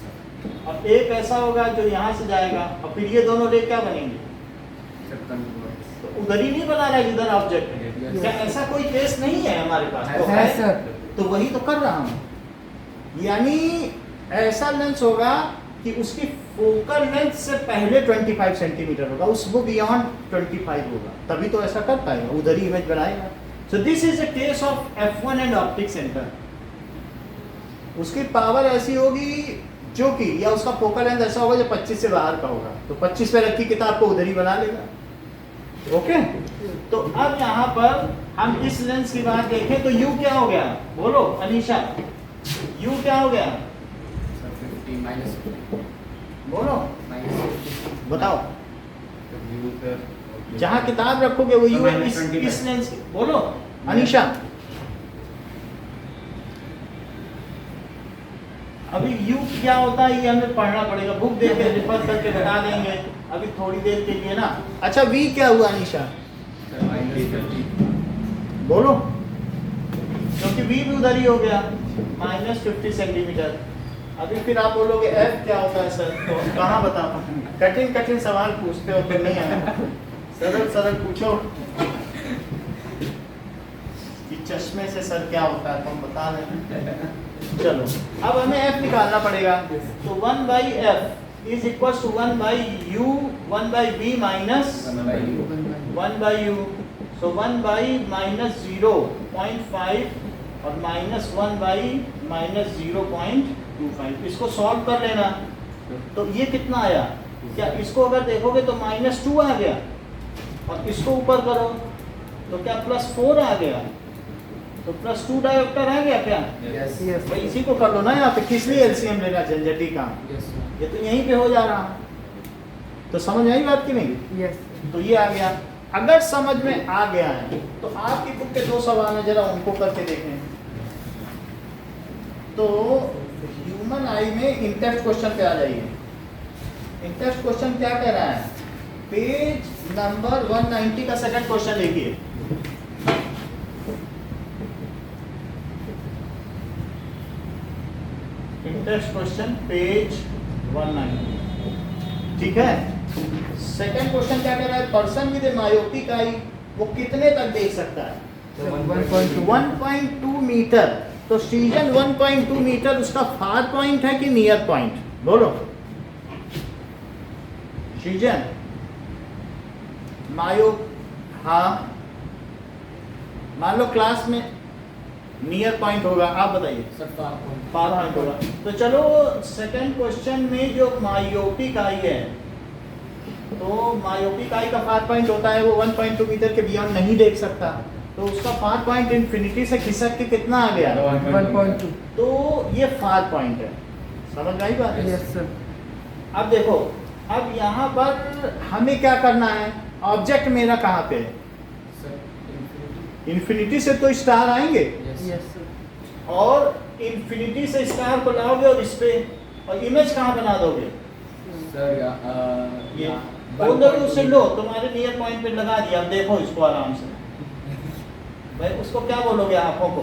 और एक ऐसा होगा जो यहाँ से जाएगा, और फिर ये दोनों रे क्या बनेंगे? तो उधर ही नहीं बना रहा है जिधर ऑब्जेक्ट है। क्या ऐसा कोई केस नहीं है हमारे पास? तो है है, सर। तो वही तो कर रहा हूँ। यानी ऐसा लेंस होगा कि उसकी फोकल लेंथ से पहले 25 सेंटीमीटर होगा, उसको बियॉन्ड 25 होगा, तभी तो ऐसा कर पाएगा, उधर ही इमेज बनाएगा। So this is a case of F1 and optic centre. उसकी पावर ऐसी होगी जो कि, या उसका फोकल लेंथ ऐसा होगा जो 25 से बाहर का होगा, तो 25 पे रखी किताब को उधर ही बना लेगा। ओके? तो अब यहाँ पर हम इस लेंस की बात देखें तो U क्या हो गया? बोलो अनीशा, U क्या हो गया? बोलो, बताओ। जहाँ किताब रखोगे वो U है, इस लेंस की। बोलो अनीशा। अभी U क्या होता है ये हमें पढ़ना पड़ेगा, बुक देख के रिफर करके बता देंगे अभी थोड़ी देर के लिए ना। अच्छा V क्या हुआ अनीशा? बोलो, क्योंकि V भी उधर ही हो गया, -50 सेंटीमीटर। अभी फिर आप बोलोगे F क्या होता है सर? तो कहाँ बता, कठिन कठिन सवाल पूछते हो, फिर नहीं आया। सरल सरल पूछो कि चश्मे से सर क्या होता है, तो हम बता रहे। चलो अब हमें F निकालना पड़ेगा, तो 1/F is equal to 1/U 1/V minus 1/U। So 1/-0.5 और -1/-0.25, इसको सॉल्व कर लेना। तो ये कितना आया? क्या इसको अगर देखोगे तो -2 आ गया, और इसको ऊपर करो तो क्या +4 आ गया, तो +2 डायोप्टर आ गया क्या? यस भाई इसी को कर लो ना यहाँ पे, किस लिए एलसीएम लेना झंझटी काम, ये तो यहीं पे हो जा रहा। तो समझ आई बात की नहीं? यस। तो ये आ गया। अगर समझ में आ गया है तो आपकी बुक के 2 सवाल हैं, जरा उनको करके देखें। तो ह्यूमन आई में इंटेक्स्ट क्वेश्चन पे आ जाइए। इंटेक्स्ट क्वेश्चन क्या कह रहा है? पेज नंबर 190 का सेकंड क्वेश्चन देखिए। इंटेक्स्ट क्वेश्चन पेज 190, ठीक है। सेकंड क्वेश्चन क्या कह रहा है? पर्सन विद मायोपिक आई वो कितने तक देख सकता है? 1.2 मीटर। तो सीजन 1.2 मीटर उसका फार पॉइंट है कि नियर पॉइंट? बोलो सीजन मायो। हाँ मान लो क्लास में नियर पॉइंट होगा, आप बताइए। सर फार फार पॉइंट होगा। तो चलो सेकंड क्वेश्चन में जो मायोपिक आई है, तो मायोपिक आई का फार पॉइंट होता है वो 1.2 मीटर के बियॉन्ड नहीं देख सकता, तो उसका फार पॉइंट इन्फिनिटी से खिसक के कितना आ गया, 1.2। तो ये फार पॉइंट है। समझ में आई बात? Yes sir. अब देखो, अब यहाँ पर हमें क्या करना है, ऑब्जेक्ट मेरा कहाँ पे है, सर इन्फिनिटी से तो स्टार आएंगे, यस सर। और इन्फिनिटी से स्टार को लाओगे और इस पे, और इमेज कहाँ बना दोगे, सर ये बोल से लो, तुम्हारे नियर पॉइंट पे लगा दिया। अब देखो इसको आराम से, भाई उसको क्या बोलोगे आंखों को,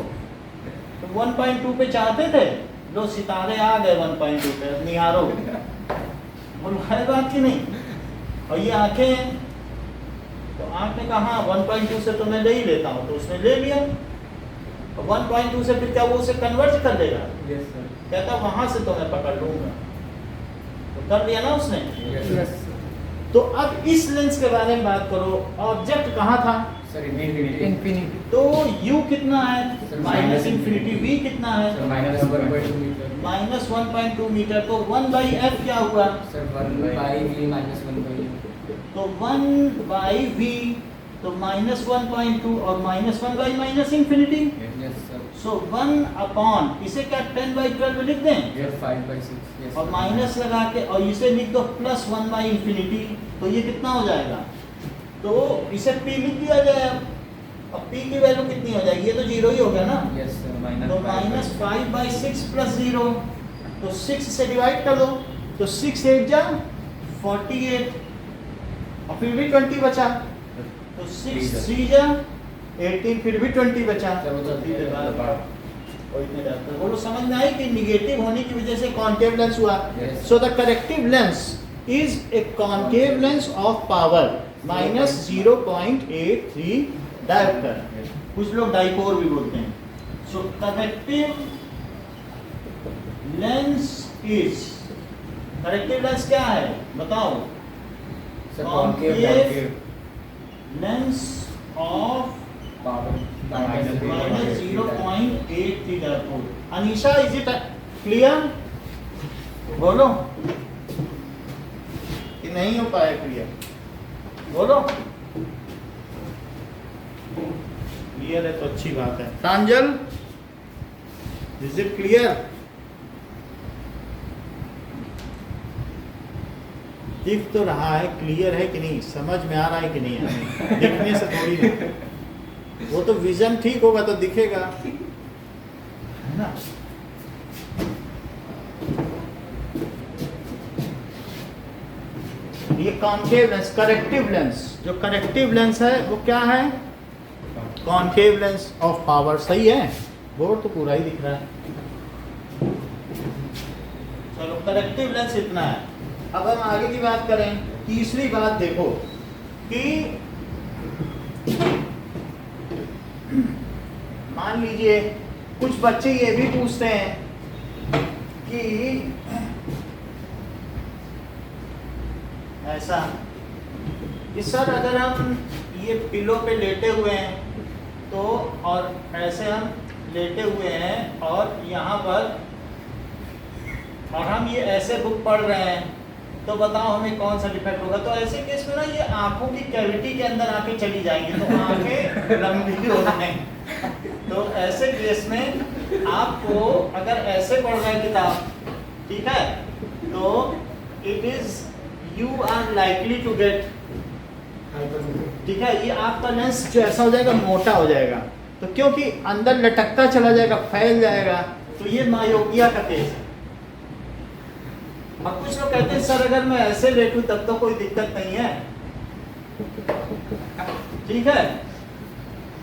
तो 1.2 पे चाहते थे, लो सितारे आ गए 1.2 पे, अब निहारो, बोलो है बात की नहीं। और ये आंखें हैं, तो आंख ने कहा 1.2 से तो मैं ले ही लेता हूँ, तो उसने ले लिया। और 1.2 से फिर क्या वो उसे कन्वर्ट कर देगा, यस सर। कहता वहां से तो मैं पकड़ लूंगा, तो कर दिया ना उसने। यस तो अब इस लेंस के बारे में बात करो, ऑब्जेक्ट कहाँ था, सर इन्फिनिटी। तो u कितना है, सर, माइनस इन्फिनिटी, v कितना है, माइनस 1.2 मीटर। माइनस 1.2 मीटर, तो 1/f क्या हुआ, सर 1/v माइनस 1/u। तो 1/v, तो माइनस 1.2 और minus 1/ minus infinity, yes sir. So 1/, इसे क्या 10/12 लिख दें, यस 5/6। यस और माइनस लगा के, और इसे लिख दो प्लस 1/इन्फिनिटी, तो ये कितना हो जाएगा, तो इसे p लिख दिया जाए। अब p की वैल्यू कितनी हो जाएगी, ये तो 0 ही हो गया ना, यस सर। तो माइनस 5/6 प्लस 0, तो 6 से डिवाइड कर दो, तो 6 8 जा 48, और फिर भी 20 बचा, तो 6 3 जा 18, फिर भी 20 बचा, सर, वो तो सीधे बात। और इतने जाते हैं। बोलो समझ में आई कि निगेटिव होने की वजह से कॉन्केव लेंस हुआ। Yes. So the corrective lens is a concave lens of power minus 0.83 dioptre, कुछ लोग डाइपोर भी बोलते हैं। So corrective lens is, corrective lens क्या है बताओ, sir concave lens of minus minus 0.83 dioptre. Anisha is it clear, बोलो कि नहीं हो पाया क्लियर, बोलो क्लियर है तो अच्छी बात है। प्रांजल इज इट क्लियर, दिख तो रहा है, क्लियर है कि नहीं, समझ में आ रहा है कि नहीं है, दिखने से थोड़ी नहीं, वो तो विजन ठीक होगा तो दिखेगा, है ना। ये कॉन्केव लेंस, करेक्टिव लेंस, जो करेक्टिव लेंस है वो क्या है, कॉन्केव लेंस ऑफ पावर। सही है, बोर्ड तो पूरा ही दिख रहा है। चलो करेक्टिव लेंस इतना है। अब हम आगे की बात करें, तीसरी बात देखो कि मान लीजिए कुछ बच्चे ये भी पूछते हैं कि ऐसा कि सर अगर हम ये पिलो पे लेटे हुए हैं तो, और ऐसे हम लेटे हुए हैं और यहाँ पर, और हम ये ऐसे बुक पढ़ रहे हैं, तो बताओ हमें कौन सा डिफेक्ट होगा। तो ऐसे केस में ना ये आंखों की कैविटी के अंदर आके चली जाएंगी, तो आंखें लंबी हो जाएंगी। तो ऐसे केस में आपको अगर ऐसे पढ़ रहे हैं किताब, ठीक है, तो it is you are likely to get, ठीक है, ये आपका लेंस जो ऐसा हो जाएगा मोटा हो जाएगा, तो क्योंकि अंदर लटकता चला जाएगा, फैल जाएगा, तो ये मायोपिया का केस है। और कुछ लोग कहते हैं सर अगर मैं ऐसे लेटूं तब तो कोई दिक्कत नहीं है, ठीक है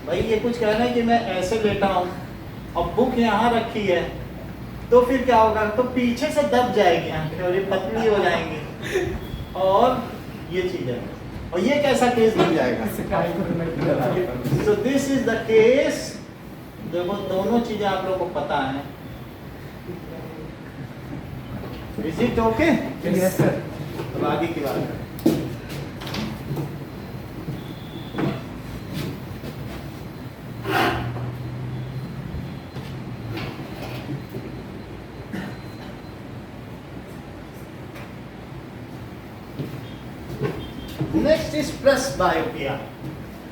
भाई, ये कुछ कह रहे हैं कि मैं ऐसे लेटा हूं और बुक यहाँ रखी है, तो फिर क्या होगा, तो पीछे से दब जाएगी आंखें और ये पतली हो जाएंगी, और ये चीज है, और ये कैसा केस बन जाएगा। So this is the case. देखो दोनों चीजें आप लोगों को पता है। Is it okay? Yes sir. अब आगे की बात करें। Next is presbyopia.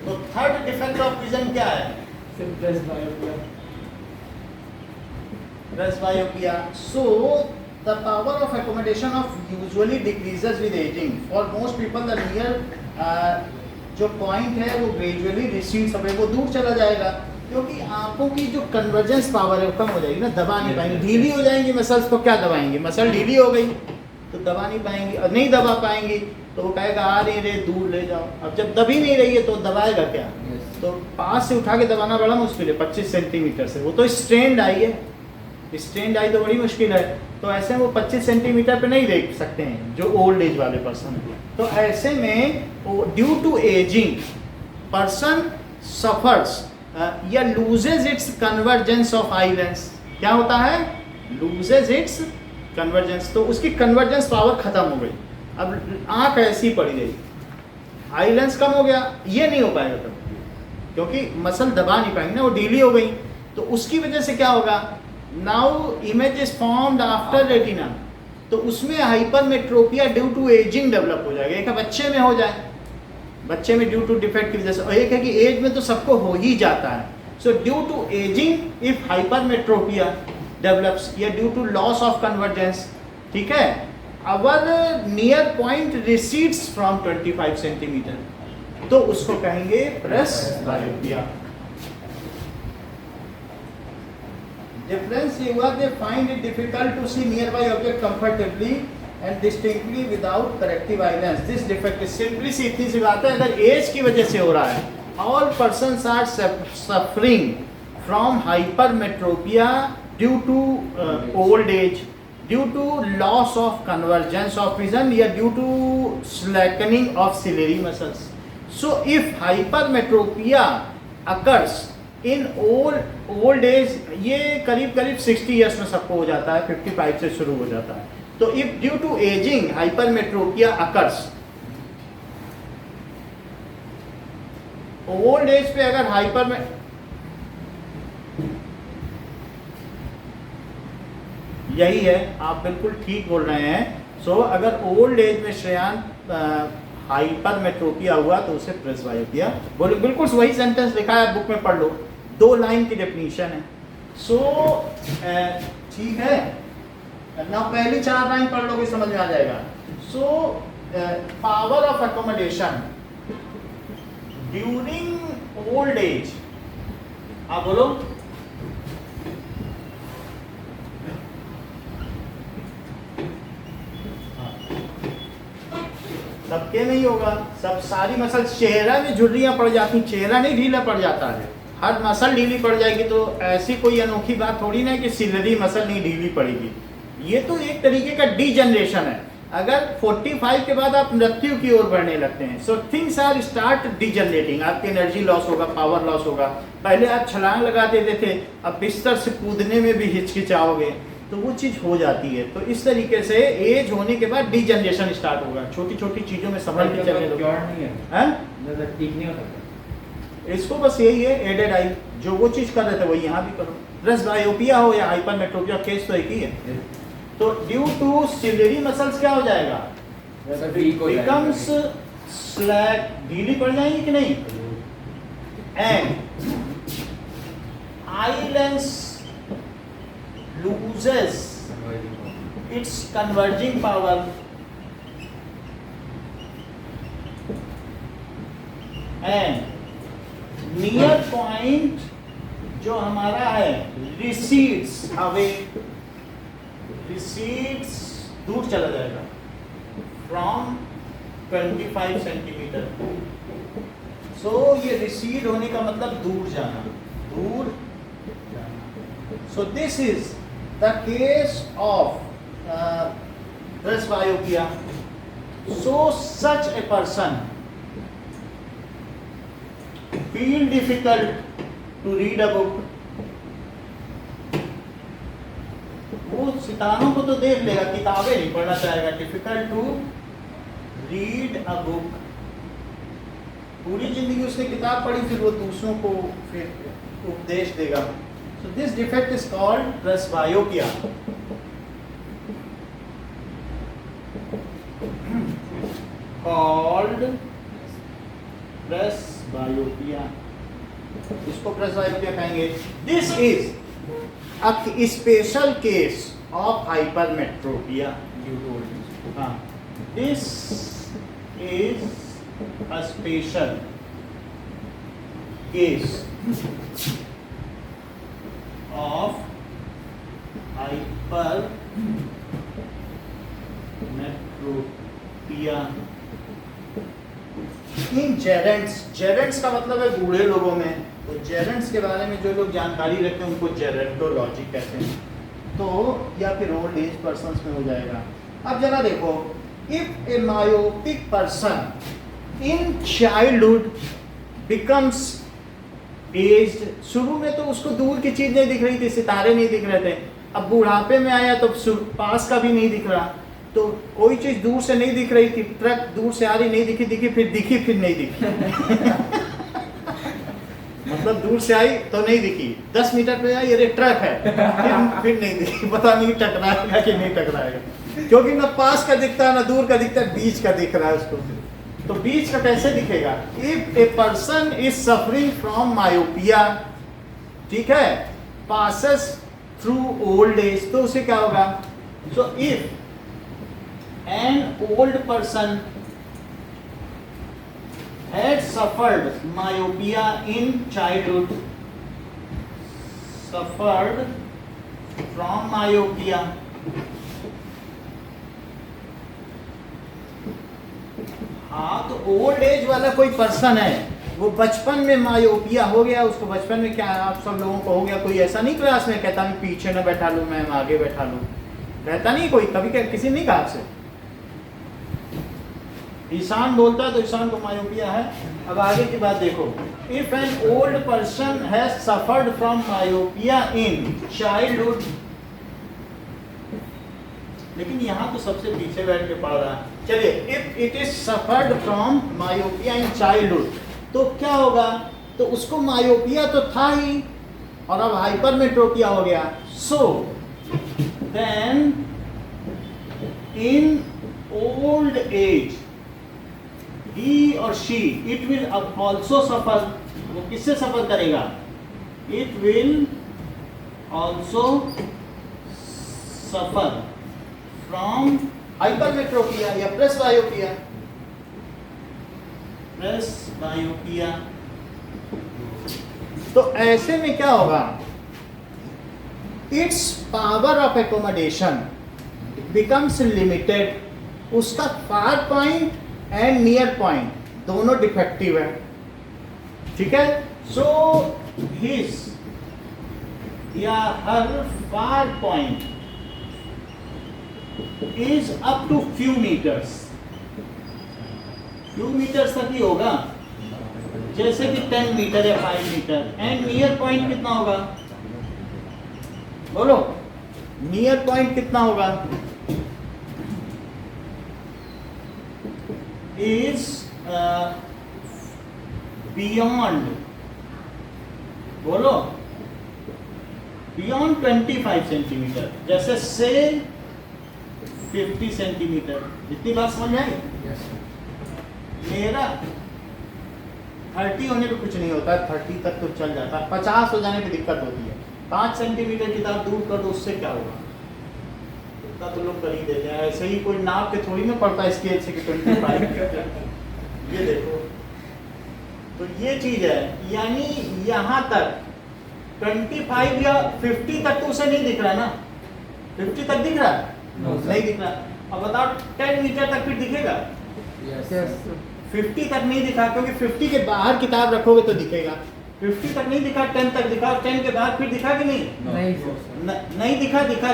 तो थर्ड डिफेक्ट ऑफ विजन क्या है? Presbyopia. So the power of accommodation of usually decreases with aging. For most people the near जो पॉइंट है वो ग्रेजुअली रिसीड्स अवे, वो दूर चला जाएगा, क्योंकि आंखों की जो कन्वर्जेंस पावर है वो कम हो जाएगी ना, दबा नहीं पाएंगे, ढीली हो जाएंगी मसल्स, तो क्या दबाएंगे? मसल ढीली हो गई तो दबा नहीं पाएंगी, और नहीं दबा पाएंगी तो वो कहेगा आ नहीं रहे, दूर ले जाओ। अब जब दबी नहीं रही है तो दबाएगा क्या? तो पास से उठा के दबाना बड़ा मुश्किल है 25 सेंटीमीटर से, वो तो स्ट्रेंड आई है, स्ट्रेंड आई तो बड़ी मुश्किल है। तो ऐसे में वो 25 सेंटीमीटर पे नहीं देख सकते हैं जो ओल्ड एज वाले पर्सन है। तो ऐसे में due to ageing person suffers या loses its convergence of eye lens. क्या होता है? लूजेज इट्स कन्वर्जेंस, तो उसकी कन्वर्जेंस पावर खत्म हो गई, अब आंख ऐसी पड़ी रही, आई लेंस कम हो गया, ये नहीं हो पाएगा तब, क्योंकि मसल दबा नहीं पाएंगे ना, वो ढीली हो गई। तो उसकी वजह से क्या होगा? Now image is formed after retina, तो उसमें hypermetropia due to ageing develop हो जाएगा। एक है बच्चे में हो जाए, बच्चे में ड्यू टू डिफेक्ट की वजह से, और एक है कि एज में तो सबको हो ही जाता है। So due to ageing if hypermetropia develops या due to loss of convergence, ठीक है, our near point recedes from 25 centimetre, तो उसको कहेंगे प्रेसबायोपिया। Difference ये हुआ, they find it difficult to see nearby object comfortably and distinctly without corrective eye lens. This defect is simply सी इतनी सी बात है, अगर एज की वजह से हो रहा है, all persons are suffering from hypermetropia due to old age, due to loss of convergence of vision या due to slackening of ciliary muscles. So if hypermetropia occurs in old as, ये करीब 60 years में सबको हो जाता है, 55 से शुरू हो जाता है। तो if due to ageing hypermetropia occurs, old age पे अगर हाइपर में यही है, आप बिल्कुल ठीक बोल रहे हैं। सो अगर ओल्ड एज में श्रेयान हाइपरमेट्रोपिया हुआ तो उसे प्रेसबायोपिया बोलो, बिल्कुल वही सेंटेंस लिखा है, बुक में पढ़ लो, 2 लाइन की डेफिनेशन है। सो ठीक है ना, पहली 4 लाइन पढ़ लोगे समझ में आ जाएगा। So power of accommodation during old age, आप बोलो। सबके नहीं होगा, सब सारी मसल, चेहरा में झुर्रियां पड़ जाती, चेहरा नहीं ढीला पड़ जाता है, हर मसल ढीली पड़ जाएगी। तो ऐसी कोई अनोखी बात थोड़ी ना कि सिलरी मसल नहीं ढीली पड़ेगी, ये तो एक तरीके का डीजनरेशन है। अगर 45 के बाद आप मृत्यु की ओर बढ़ने लगते हैं, सो थिंग्स आर स्टार्ट डीजनरेटिंग, आपकी एनर्जी लॉस होगा, पावर लॉस होगा। पहले आप छलांग लगा देते थे, अब बिस्तर से कूदने में भी हिचकिचाओगे, तो वो चीज़ हो जाती है। तो इस तरीके से एज होने के बाद डीजनरेशन स्टार्ट होगा, छोटी छोटी चीज़ों में संभल के चलने लगोगे। ठीक नहीं हो सकता, इसको बस यही है एडेड आई, जो वो चीज़ कर रहे थे वही यहाँ भी करो। प्रेसबायोपिया हो या हाइपरमेट्रोपिया, केस तो एक ही है। तो ड्यू टू सिलरी मसल्स क्या हो जाएगा? बिकम्स स्लैक, ढीली पड़ जाएंगी कि नहीं, and eye lens loses its converging power and near point जो हमारा है recedes away, recedes दूर चला जाएगा from 25 सेंटीमीटर। सो ये recede होने का मतलब दूर जाना, दूर जाना। So this is the case of presbyopia. So such a person feel difficult to read a book. वो सितारों को तो देख लेगा, किताबें नहीं पढ़ना चाहेगा। Difficult to read a book. पूरी जिंदगी उसने किताब पढ़ी, फिर वो दूसरों को फिर उपदेश देगा। So this defect is called presbyopia. Called presbyopia, इसको प्रेसबायोपिया कहेंगे। This is a special case of hypermetropia. हाँ, this is a special case of hypermetropia in gerunds। gerunds का मतलब है बूढ़े लोगों में, तो gerunds के बारे में जो लोग जानकारी रखते हैं उनको gerontology कहते हैं, तो या फिर ओल्ड एज पर्सन्स में हो जाएगा। अब जरा देखो, if a myopic person in childhood becomes age, शुरू में तो उसको दूर की चीज नहीं दिख रही थी, सितारे नहीं दिख रहे थे, अब बुढ़ापे में आया तो पास का भी नहीं दिख रहा, तो कोई चीज दूर से नहीं दिख रही थी, ट्रक दूर से आ रही नहीं दिखी, दिखी फिर नहीं दिखी मतलब दूर से आई तो नहीं दिखी, 10 मीटर पे आई, अरे ट्रक है, फिर नहीं दिखी, पता नहीं टकराएगा कि नहीं टकराएगा, क्योंकि ना पास का दिखता है ना दूर का दिखता है, बीच का दिख रहा है उसको। तो बीच का कैसे दिखेगा? If a person is suffering from myopia, ठीक है, पासेस थ्रू ओल्ड एज, तो उसे क्या होगा? So if an old person had suffered myopia in childhood, suffered from myopia, हाँ, तो ओल्ड एज वाला कोई पर्सन है, वो बचपन में मायोपिया हो गया, उसको बचपन में क्या आप सब लोगों को हो गया, कोई ऐसा नहीं क्लास में कहता मैं पीछे न बैठा लूं, मैं आगे बैठा लूं, कहता नहीं कोई, कभी किसी ने नहीं कहा आपसे? ईशान बोलता है तो ईशान को मायोपिया है। अब आगे की बात देखो, if an old person has suffered from myopia in childhood, लेकिन यहाँ तो सबसे पीछे बैठ के पढ़ रहा है। चलिए, if it is suffered from myopia in childhood, तो क्या होगा? तो उसको मायोपिया तो था ही, और अब हाइपरमेट्रोपिया हो गया। So then in old age he और she, it will also suffer, वो किससे सफर करेगा? It will also suffer from hypermetropia या प्रेसबायोपिया, प्रेसबायोपिया। तो ऐसे में क्या होगा? Its power of accommodation becomes limited, उसका far point and near point दोनों डिफेक्टिव है, ठीक है। सो हिज या her far point is up to few meters, few meters तक ही होगा, जैसे कि 10 मीटर या 5 मीटर। एंड नियर पॉइंट कितना होगा? बोलो, नियर पॉइंट कितना होगा? is beyond, बोलो, beyond 25 सेंटीमीटर, जैसे से 50 सेंटीमीटर। इतनी बात समझ आई? मेरा 30 होने पे कुछ नहीं होता, 30 तक तो चल जाता है, 50 हो जाने पे दिक्कत होती है। 5 सेंटीमीटर किताब दूर कर दो, उससे क्या होगा? इतना तो लोग कर ही देते हैं, ऐसे ही कोई नाप के थोड़ी ना पड़ता है स्केल से कि 25। ये देखो, तो ये चीज है, यानी यहाँ तक 25 या 50 तक तो उसे नहीं दिख रहा ना, 50 तक दिख रहा है? नहीं दिख रहा। अब बताओ 10 मीटर तक फिर दिखेगा? 50 तक नहीं दिखा, क्योंकि 50 के बाहर किताब रखोगे तो दिखेगा। 50 तक नहीं दिखा, 10 तक दिखा, 10 के बाद फिर दिखा कि नहीं? नहीं दिखा, दिखा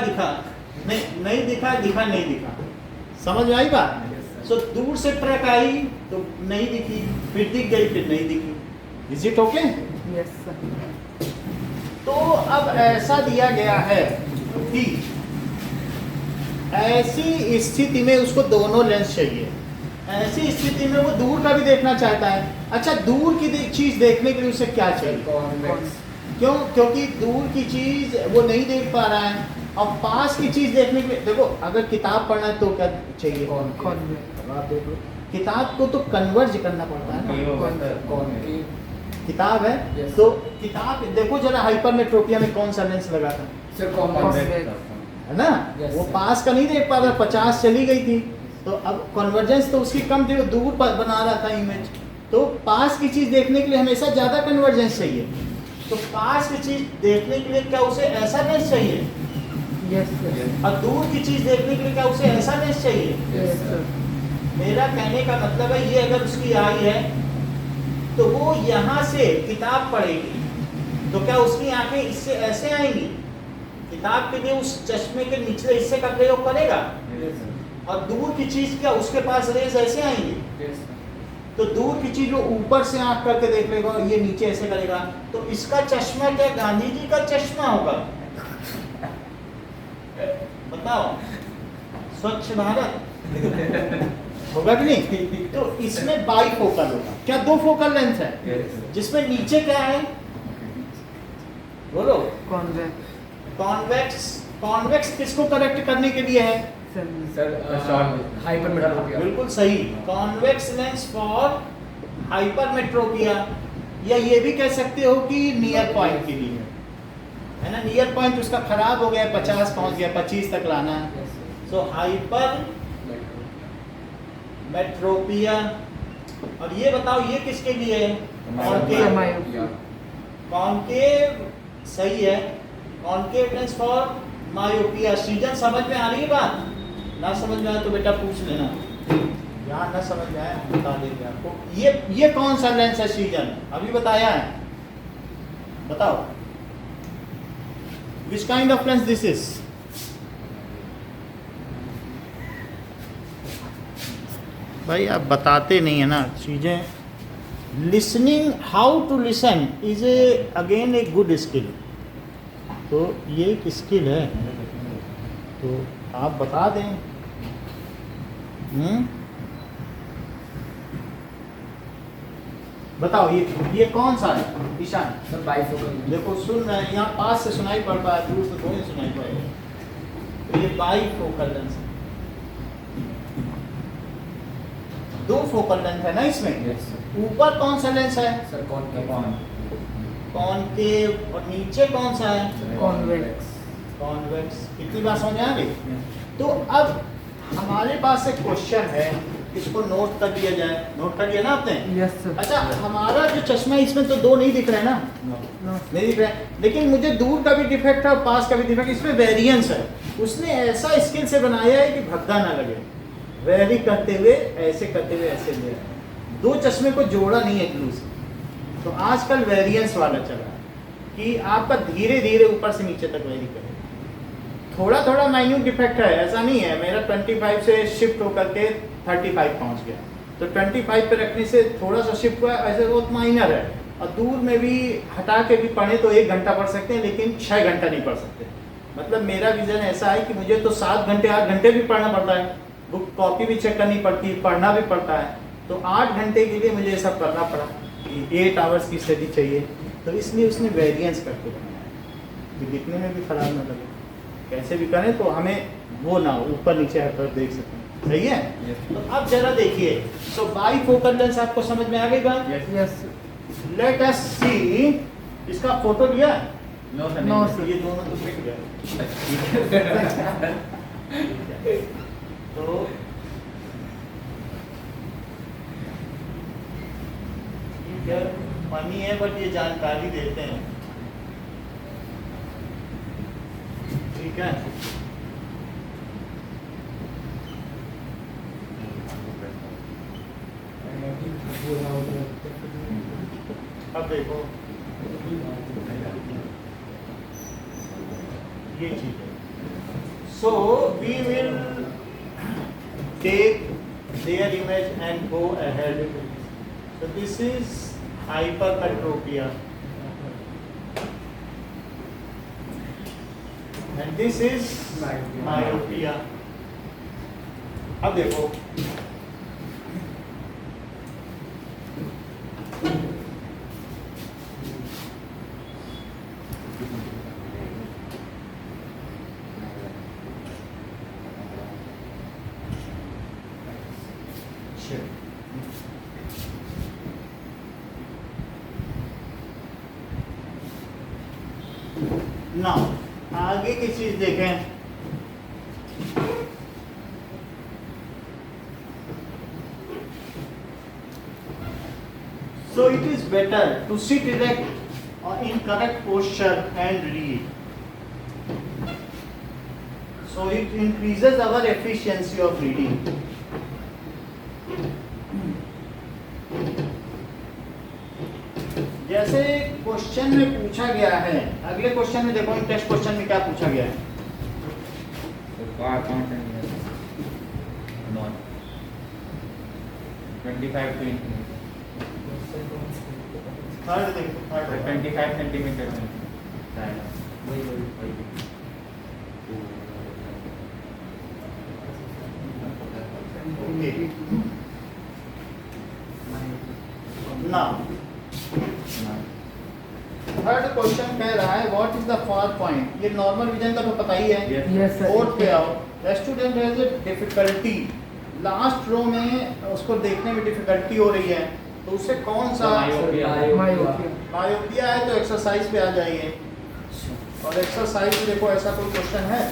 नहीं दिखा, दिखा नहीं दिखा। समझ में आई बात? सो दूर से ट्रक आई तो नहीं दिखी, फिर दिख गई, फिर नहीं दिखी। Is it okay? तो अब ऐसा दिया गया है कि ऐसी स्थिति में उसको दोनों लेंस चाहिए। ऐसी स्थिति में वो दूर का भी देखना चाहता है। अच्छा, दूर की चीज देखने के लिए उसे क्या चाहिए? क्यों? क्योंकि दूर की चीज वो नहीं देख पा रहा है, और पास की चीज देखने के लिए, देखो अगर किताब पढ़ना है तो क्या चाहिए? आप देख लो, किताब को तो कन्वर्ज करना पड़ता है ना। कौन की किताब है Yes. तो किताब देखो जरा, हाइपरमेट्रोपिया में कौन सा लेंस लगा था, सर कॉन्वेक्स है ना। Yes, वो sir. पास का नहीं देख पा रहा, 50 चली गई थी, तो अब कन्वर्जेंस तो उसकी कम थी, वो दूर बना रहा था इमेज। तो पास की चीज देखने के लिए हमेशा ज्यादा कन्वर्जेंस चाहिए। तो पास की चीज देखने के लिए क्या उसे ऐसा लेंस चाहिए, और दूर की चीज देखने के लिए क्या उसे ऐसा लेंस चाहिए। मेरा कहने का मतलब है ये, अगर उसकी आई है तो वो यहाँ से किताब पढ़ेगी, तो क्या उसकी आंखें इससे ऐसे आएंगी, किताब के लिए उस चश्मे के निचले हिस्से का प्रयोग करेगा। और दूर की चीज क्या उसके पास रेज ऐसे आएंगी, तो दूर की चीज वो ऊपर से आंख करके देख लेगा और ये नीचे ऐसे करेगा। तो इसका चश्मा क्या गांधी जी का चश्मा होगा, बताओ, स्वच्छ भारत होगा कि नहीं। तो इसमें बाई फोकल होगा, क्या दो फोकल लेंथ है, जिसमें नीचे क्या है, बोलो। कॉन्वेक्स। कॉन्वेक्स किसको करेक्ट करने के लिए है, सर हाइपरमेट्रोपिया बिल्कुल सही, कॉन्वेक्स लेंस फॉर हाइपरमेट्रोपिया, या ये भी कह सकते हो कि नियर पॉइंट के लिए है ना। नियर पॉइंट उसका खराब हो गया, 50 पहुंच गया, 25 तक लाना है। So hypermetropia. और ये बताओ ये किसके लिए है, कॉन्केव। कॉन्केव सही है, concave lens for myopia. Season समझ में आ रही है बात, ना समझ में आया तो बेटा पूछ लेना, यहाँ ना समझ में आया बता देंगे आपको। ये कौन सा लेंस है सीजन, अभी बताया है, बताओ which kind of lens this is. भाई आप बताते नहीं है ना चीज़ें। Listening, how to listen is a again a good skill. तो ये एक स्किल है, तो आप बता दें। बताओ ये कौन सा है ईशान। सर बाइफोकल देखो सुन रहे हैं, यहाँ पास से सुनाई पड़ रहा है, दूर से थोड़ी सुनाई पड़ेगा। तो ये बाइफोकल लेंस है, दो फोकल लेंथ है ना इसमें। ऊपर कौन सा लेंस है, सर कॉन्केव कॉन्केव, और नीचे कौन सा है, कॉन्वेक्स कॉन्वेक्स। इतनी बात समझ आ गई। तो अब हमारे पास एक क्वेश्चन है, इसको नोट कर दिया जाए। नोट कर दिया ना आपने। यस सर अच्छा, हमारा जो चश्मा है इसमें तो दो नहीं दिख रहा है ना, नहीं दिख रहा है, लेकिन मुझे दूर का भी डिफेक्ट है और पास का भी डिफेक्ट, इसमें वेरिएंस है। उसने ऐसा स्किल से बनाया है कि भद्दा ना लगे, वेरी करते हुए ऐसे करते हुए ऐसे ले, दो चश्मे को जोड़ा नहीं है ग्लू से। तो आजकल वेरिएंस वाला चला है कि आपका धीरे धीरे ऊपर से नीचे तक वेरी करे। थोड़ा थोड़ा माइन्यूट डिफेक्ट है, ऐसा नहीं है। मेरा 25 से शिफ्ट होकर के 35 पहुंच गया, तो 25 पे रखने से थोड़ा सा शिफ्ट हुआ, ऐसे बहुत माइनर है। और दूर में भी हटा के भी पढ़े तो 1 घंटा पढ़ सकते हैं, लेकिन 6 घंटा नहीं पढ़ सकते। मतलब मेरा विजन ऐसा है कि मुझे तो 7 घंटे 8 घंटे भी पढ़ना पड़ता है, बुक कॉपी भी चेक करनी पड़ती है, पढ़ना भी पड़ता है। तो 8 घंटे के लिए मुझे ये सब करना पड़ा, 8 आवर्स की स्टडी चाहिए। तो इसलिए उसने वेरिएंस करके बनाया कि दिखने में भी खराब ना लगे। कैसे भी करें तो हमें वो ना हो, ऊपर नीचे हटकर देख सकें। सही है। तो अब जरा देखिए, तो बाई फोकल लेंस आपको समझ में आ गई बात। यस लेट अस सी, इसका फोटो लिया। नो सर, नो तो ये दोनों तो फिट गए। तो ठीक है, फनी है बट ये जानकारी देते हैं, ठीक है। अब देखो ये चीज है। So we will take their image and go ahead. So this is hypermetropia and this is myopia. अब देखो Sure. नाउ आगे की चीज देखें। So it is better to sit erect or in correct posture and read. So it increases our efficiency of reading. जैसे question में पूछा गया है, अगले क्वेश्चन में देखो टेस्ट क्वेश्चन में क्या पूछा गया है। Car count not 25 to third देखो, थर्ड 25 सेंटीमीटर में वही ओके। नाउ थर्ड क्वेश्चन कह रहा है what is the far point. ये नॉर्मल विजन का तो पता ही है। Yes, sir. फोर्थ पे आओ। The student has a difficulty, last row में उसको देखने में डिफिकल्टी हो रही है, तो उसे कौन सा मायोपिया है, तो एक्सरसाइज पे आ जाइए। और एक्सरसाइज में देखो ऐसा कोई क्वेश्चन है।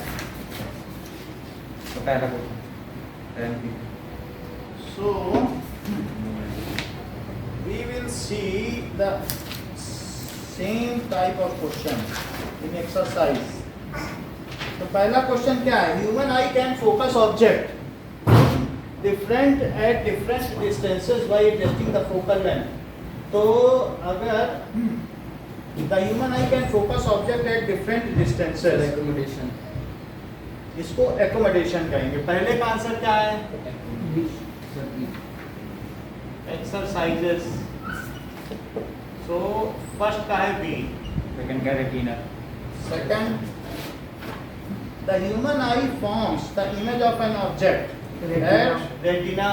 तो पहला question so we will see the same type of question in exercise. तो पहला क्वेश्चन क्या है, human I can focus object different at different distances bye adjusting the focal length. तो अगर the human I can focus object at different distances, Accommodation. इसको accommodation कहेंगे। पहले का आंसर क्या है, एक्सरसाइजेस। सो फर्स्ट का है बी। सेकंड का retina. Second, the human I forms the image of an object at retina.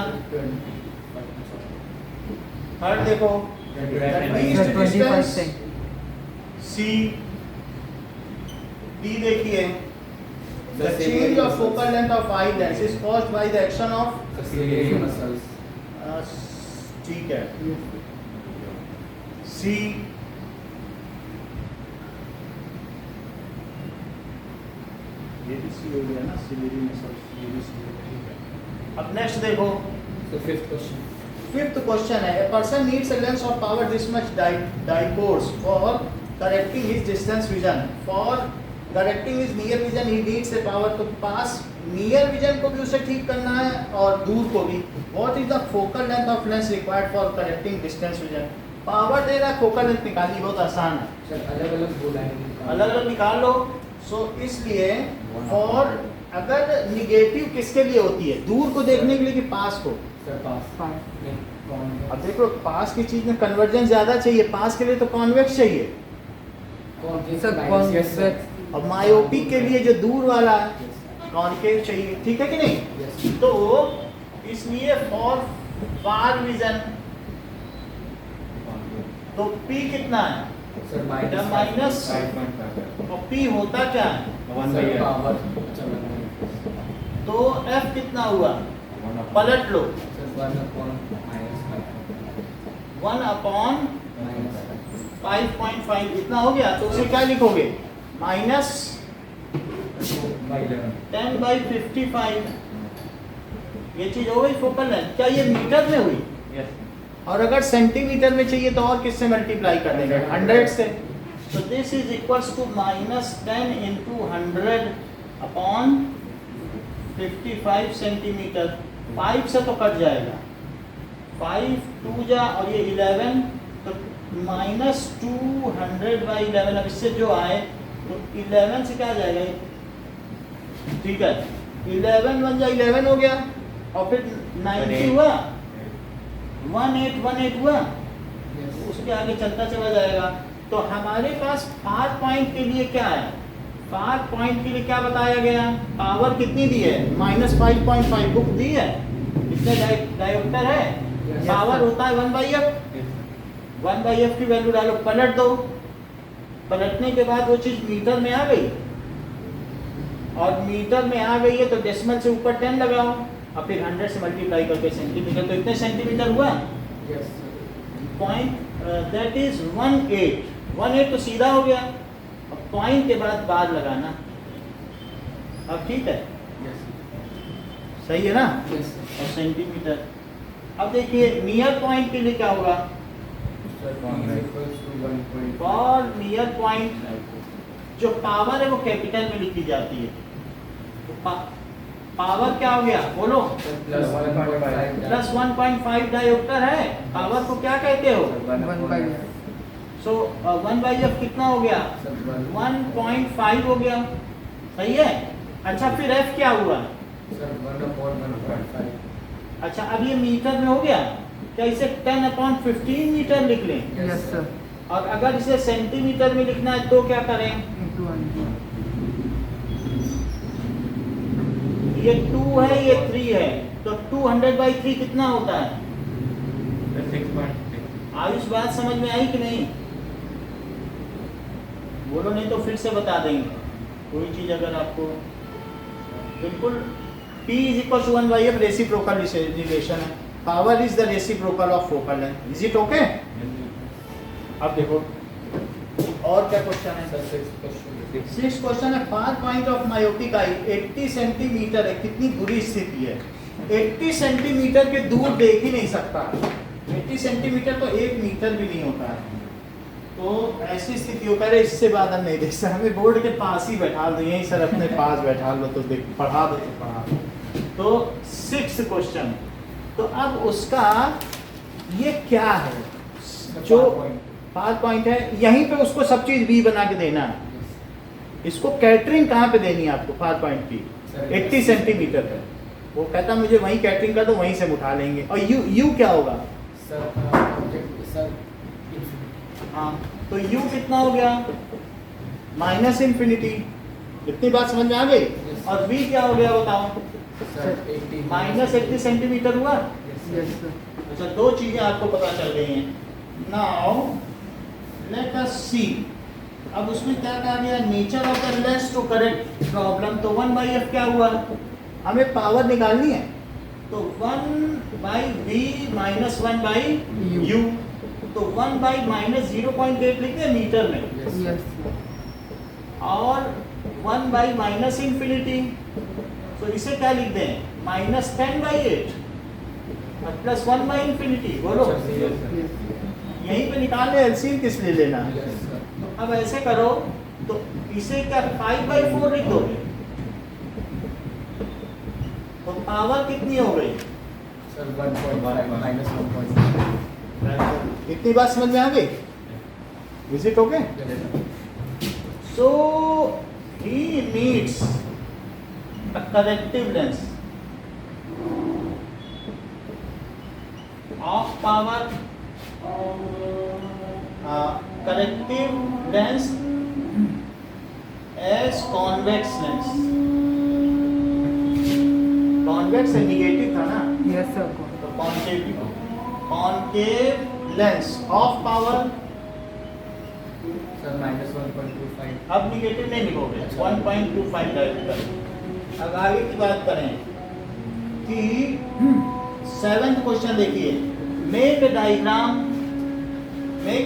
Third देखो, the least distance C। D देखिए, the change of focal length of eye lens is caused by the action of muscles. ठीक है, सी। ये भी सी हो गया ना, ciliary muscles, ये भी सी हो गया। अब नेक्स्ट देखो, So fifth question. Fifth question है, a person needs a lens of power this much dicourse for correcting his distance vision. For correcting his near vision he needs a power। तो पास near vision को भी उसे ठीक करना है और दूर को भी। What is the focal length of lens required for correcting distance vision? Power दे रहा है, फोकल लेंथ निकालनी बहुत आसान है, सर अलग-अलग बोला है। अलग अलग निकाल लो। सो इसलिए फॉर, अगर निगेटिव किसके लिए होती है, दूर को देखने के लिए कि पास को। सर पास। नहीं, कौन? अब देखो पास की चीज में कन्वर्जेंस ज्यादा चाहिए, पास के लिए तो कॉन्वेक्स चाहिए। कौन के? सर कौन? Yes, sir. अब मायोपिक के लिए जो दूर वाला है कॉन्केव चाहिए, ठीक है कि नहीं। Yes. तो इसलिए फॉर फार विजन तो P कितना है, सर माइनस, 5.5 और P होता क्या है, 1 सर by पावर। अच्छा तो F कितना हुआ, पलट लो, सर 1/-5 1/5.5 इतना हो गया। तो उसे क्या लिखोगे, माइनस 10/55। ये चीज हो गई फोकल लेंथ। क्या ये मीटर में हुई, यस। और अगर सेंटीमीटर में चाहिए तो और किससे मल्टीप्लाई कर देंगे, 100 से। तो this is equals to -10 × 100/55 centimetre. 5 से तो कट जाएगा, 5 2 जा, और ये 11, तो -200/11। अब इससे जो आए तो 11 से क्या आ जाएगा, ठीक है, 11 1 जा 11 हो गया, और फिर 90 हुआ, 1818 हुआ, उसके आगे चलता चला जाएगा। तो हमारे पास फार पॉइंट के लिए क्या है, फार पॉइंट के लिए क्या बताया गया, पावर कितनी दी है, -5.5 बुक दी है, इसमें डायोप्टर है, पावर होता है 1/f। 1/f की वैल्यू डालो, पलट दो, पलटने के बाद वो चीज मीटर में आ गई, और मीटर में आ गई है तो डेसिमल से ऊपर 10 लगाओ, और फिर 100 से मल्टीप्लाई करके सेंटीमीटर, तो इतने सेंटीमीटर हुआ Yes, sir. Point, that is 18 तो सीधा हो गया, अब पॉइंट के बाद बार लगाना। अब ठीक है, Yes, sir. सही है ना, Yes, sir. और सेंटीमीटर। अब देखिए नियर पॉइंट के लिए क्या होगा, Sir, P is equals to 1.5. For near point जो पावर है वो कैपिटल में लिखी जाती है, तो पावर क्या हो गया बोलो, Sir, plus 1.5. प्लस 1.5 डायोप्टर है, पावर को क्या कहते हो, सो 1/f कितना हो गया, Sir, 1.5 हो गया, सही है। अच्छा फिर f क्या हुआ, Sir, 1/1.5. अच्छा अब ये मीटर में हो गया, क्या इसे 10/15 मीटर लिख लें, Yes, sir. और अगर इसे सेंटीमीटर में लिखना है तो क्या करें, ये 2 है ये 3 है, तो 200/3 कितना होता है, 6.6. आयुष बात समझ में आई कि नहीं, बोलो नहीं तो फिर से बता देंगे कोई चीज अगर आपको बिल्कुल। P is equal to 1/f reciprocal relation है, power is the reciprocal of focal length, is it okay. अब देखो और क्या क्वेश्चन है, Sir, 6 question. 6 क्वेश्चन है, फार point of myopic I 80 centimetre है, कितनी बुरी स्थिति है, 80 सेंटीमीटर के दूर देख ही नहीं सकता, 80 सेंटीमीटर तो 1 मीटर भी नहीं होता है, तो ऐसी स्थिति हो, कह रहे इससे बाद हम नहीं देख सकते, हमें बोर्ड के पास ही बैठा दो, यहीं सर अपने पास बैठा लो तो देख पढ़ा दो तो पढ़ा दो। तो 6 क्वेश्चन, तो अब उसका ये क्या है जो पावर पॉइंट है, यहीं पे उसको सब चीज बी बना के देना है, इसको कैटरिंग कहाँ पे देनी है आपको पावर पॉइंट की, 80 सेंटीमीटर है, वो कहता मुझे वहीं कैटरिंग कर दो, वहीं से हम उठा लेंगे। और यू क्या होगा, Sir, object, sir, infinity. हाँ तो u कितना हो गया, -∞, इतनी बात समझ में आ गई। Yes. और v क्या हो गया बताओ, Sir, 80. -80 सेंटीमीटर हुआ। Yes, sir. अच्छा दो चीजें आपको पता चल गई हैं। नाउ लेट अस सी, अब उसमें क्या कहा गया, nature of the lens to correct problem, तो 1/f क्या हुआ, हमें पावर निकालनी है, तो 1/v -1/u, तो 1/-0.8 लिखते हैं मीटर में, Yes. और 1/-∞, तो इसे क्या लिख दें, -10/8 और +1/∞, बोलो Sir, yes, sir. यहीं पे निकालने एलसीएम किस लिए लेना है। Yes, sir. अब ऐसे करो तो इसे क्या 5/4 लिख दोगे, तो पावर कितनी हो गई, Sir, 1.5 minus 1.5. इतनी बात समझ में आ गई, is it okay. Yes, sir. So he needs a corrective lens of power, corrective lens as convex lens, convex है निगेटिव था ना, Yes, sir. तो concave lens of power, Sir, minus 1.25. अब निगेटिव नहीं लिखोगे, 1.25 डायरेक्टर। अब आगे की बात करें कि 7th क्वेश्चन देखिए, make a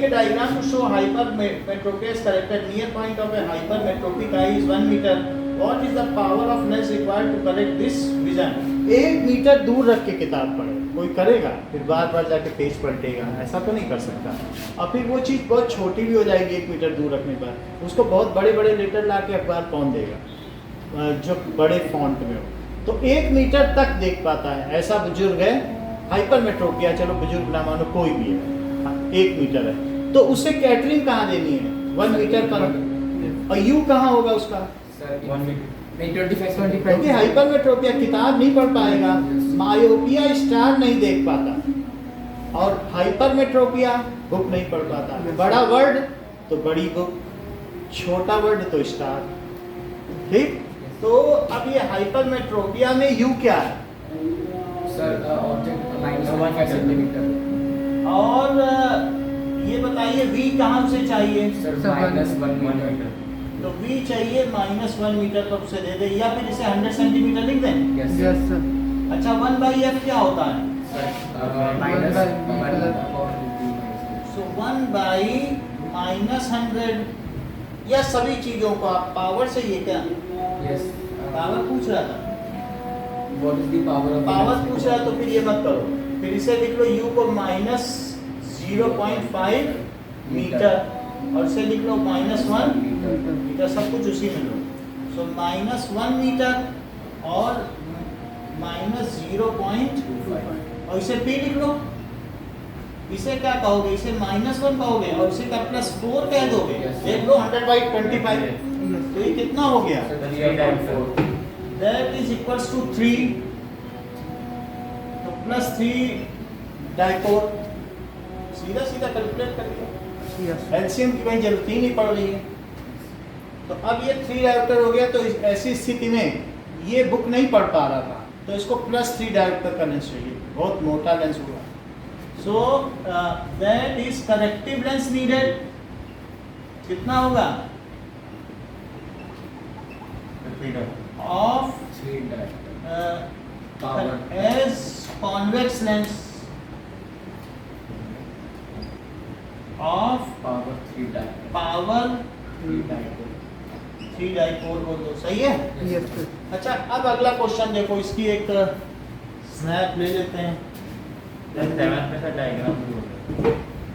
diagram to show hypermetropy is corrected, near point of a hypermetropic eye is 1 meter, what is the power of lens required to correct this vision। 1 metre दूर रख के किताब पढ़े, कोई करेगा फिर बार बार जाके पेज पलटेगा, ऐसा तो नहीं कर सकता, और फिर वो चीज़ बहुत छोटी भी हो जाएगी 1 मीटर दूर रखने पर, उसको बहुत बड़े बड़े लेटर ला के अखबार कौन देगा जो बड़े फॉन्ट में हो, तो 1 मीटर तक देख पाता है ऐसा बुजुर्ग है, हाइपरमेट्रोपिया, चलो बुजुर्ग ना मानो कोई भी है, 1 मीटर है, तो उसे कैटरिंग कहाँ देनी है, 1 मीटर पर, और यू कहाँ होगा उसका, Sir, 1 meter. नहीं 25 क्योंकि हाइपरमेट्रोपिया किताब नहीं पढ़ पाएगा, मायोपिया स्टार नहीं देख पाता, और हाइपरमेट्रोपिया बुक नहीं पढ़ पाता, बड़ा वर्ड तो बड़ी बुक, छोटा वर्ड तो स्टार, ठीक। तो अब ये हाइपरमेट्रोपिया में यू क्या है, Sir, object minus 1.5 centimeter. और ये बताइए v कहाँ से चाहिए, Sir, Sir, minus 1 1 meter. meter. तो v चाहिए -1 मीटर, तो उसे दे दे, या फिर इसे 100 सेंटीमीटर लिख दें, Yes, sir. Yes, sir. अच्छा 1/f क्या होता है? माइनस सो 1/-100 या सभी चीजों को आप पावर से ये क्या यस पावर पूछ रहा था, what is the power of power पूछ रहा है तो फिर ये मत करो, फिर इसे लिख लो u को -0.5 मीटर और इसे लिख लो -1 मीटर, सब कुछ उसी में लो। सो -1 मीटर और -0.5 और इसे p लिख लो। इसे क्या कहोगे? इसे -1 कहोगे और इसे क्या +4 कह दोगे? देख लो 100/25 तो ये कितना हो गया? That is equals to 3 तो +3 डाइपोल सीधा सीधा कैलकुलेट करिए। एलसीएम की भाई जरूरत ही नहीं पड़ रही है। तो अब ये 3 डायोप्टर हो गया, तो ऐसी स्थिति में ये बुक नहीं पढ़ पा रहा था तो इसको +3 डायोप्टर का लेंस चाहिए, बहुत मोटा लेंस होगा। So that is corrective lens needed. कितना होगा? Of power as convex lens of power 3 power 3 dioptre बोल दो, सही है? अच्छा अब अगला क्वेश्चन देखो, इसकी एक स्नैप ले लेते हैं,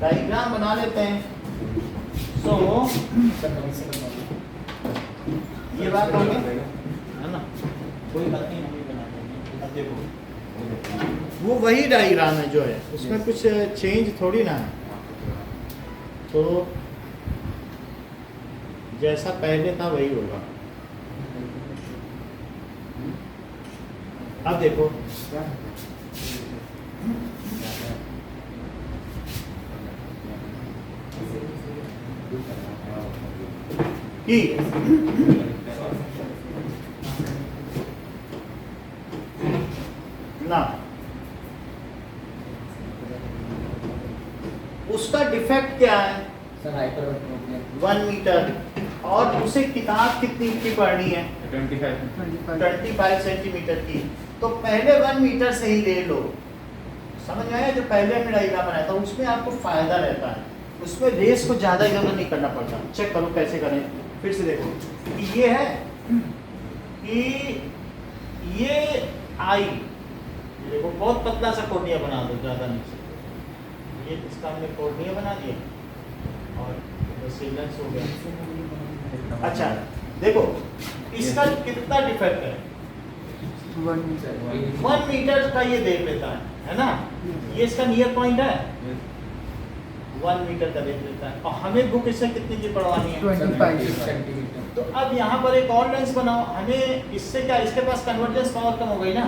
डायग्राम बना लेते हैं। सो ये बात हो गई है ना, कोई बात नहीं, हम भी बना लेंगे। अब देखो वो वही डायग्राम है जो है, उसमें कुछ चेंज थोड़ी ना है। तो जैसा पहले था वही होगा। अब देखो कि ना उसका डिफेक्ट क्या है? सर हाइपरमेट्रोपिया 1 मीटर और उसे किताब कितनी की पढ़नी है? 25 सेंटीमीटर की। तो पहले 1 मीटर से ही ले लो, समझ में आया? जो पहले हमने डायग्राम बनाया था उसमें आपको फायदा रहता है, उसमें रेस को ज्यादा इधर नहीं करना पड़ता। चेक करो कैसे करें, फिर से देखो कि ये है कि ये आई, देखो बहुत पतला सा कोर्निया बना दो, ज्यादा नीचे, ये इसका हमने कोर्निया बना दिया और लेंस हो गया। अच्छा देखो इसका कितना डिफेक्ट है? 1 मीटर का ये देख लेता है ना, ये इसका नियर पॉइंट है, 1 मीटर का देख लेता है। और हमें बुक इससे कितनी की पढ़वानी है? 25 सेंटीमीटर। तो अब यहाँ पर एक और लेंस बनाओ, हमें इससे क्या, इसके पास कन्वर्जेंस पावर कम हो गई ना,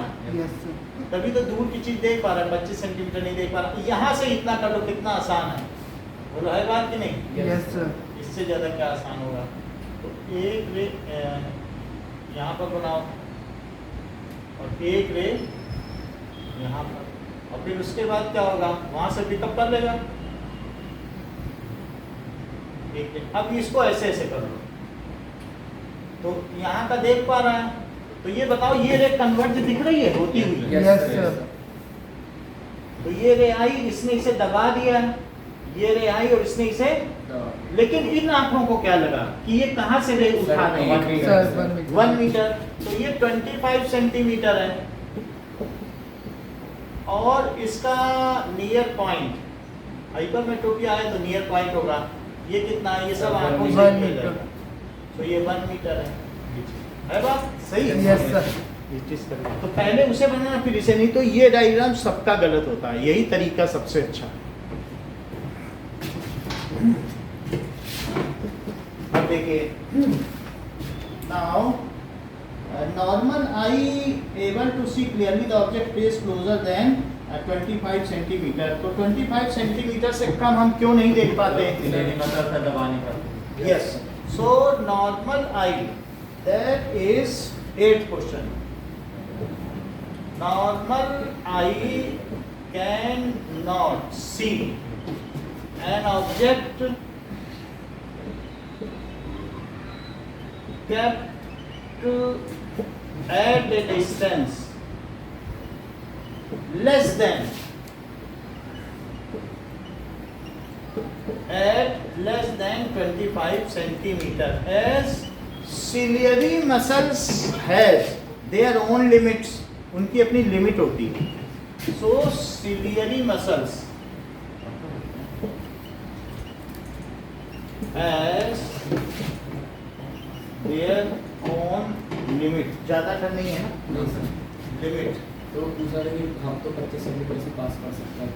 तभी तो दूर की चीज देख पा रहा है, 25 सेंटीमीटर नहीं देख पा रहा। यहाँ से इतना कर लो, कितना आसान है, बोलो है बात कि नहीं? इससे ज्यादा क्या आसान होगा? तो एक रे यहाँ पर बनाओ और एक रे यहाँ पर, और फिर उसके बाद क्या होगा? वहां से पिकअप कर लेगा एक रे। अब इसको ऐसे ऐसे कर लो, तो यहाँ का देख पा रहा है, तो ये बताओ ये रे कन्वर्ज दिख रही है होती हुई? तो ये रे आई, इसने इसे दबा दिया, ये रे आई और इसने इसे, लेकिन इन आंखों को क्या लगा कि ये कहां से रे उठा रहे हैं? 1 मीटर। तो ये 25 सेंटीमीटर है और इसका नियर पॉइंट, हाइपरमेट्रोपिया है तो नियर पॉइंट होगा, ये कितना है? ये सब आंखों से मिल जाएगा, तो ये 1 मीटर है बात सही है? तो पहले उसे बनाना फिर इसे, नहीं तो ये डायग्राम सबका गलत होता है, यही तरीका सबसे अच्छा है। अब देखिए, now normal eye able to see clearly the object is closer than 25 centimetre. तो 25 सेंटीमीटर से कम हम क्यों नहीं देख पाते? Yes, so normal I, that is 8th question. Normal eye cannot see an object kept at a distance less than at less than 25 centimeter, as ciliary muscles has their own limits, उनकी अपनी limit होती है. So ciliary muscles as their own limit, ज्यादा term नहीं है ना, नहीं sir, limit. तो पूछा था कि हम तो 25 सेंटीमीटर से पास कर सकते हैं।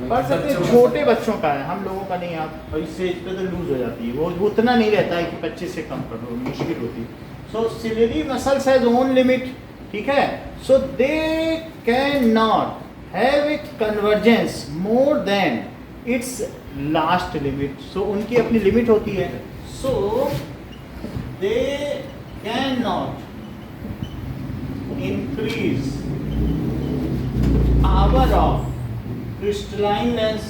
पढ़ सकते हैं, छोटे बच्चों का है, हम लोगों का नहीं. आप और इससे इस पे तो लूज हो जाती है, वो उतना नहीं रहता है कि 25 से कम पढ़ो, मुश्किल होती है. So ciliary muscles has own limit, ठीक है. So they can not have it convergence more than its last limit. So उनकी अपनी लिमिट होती है. So they can not increase power of crystalline lens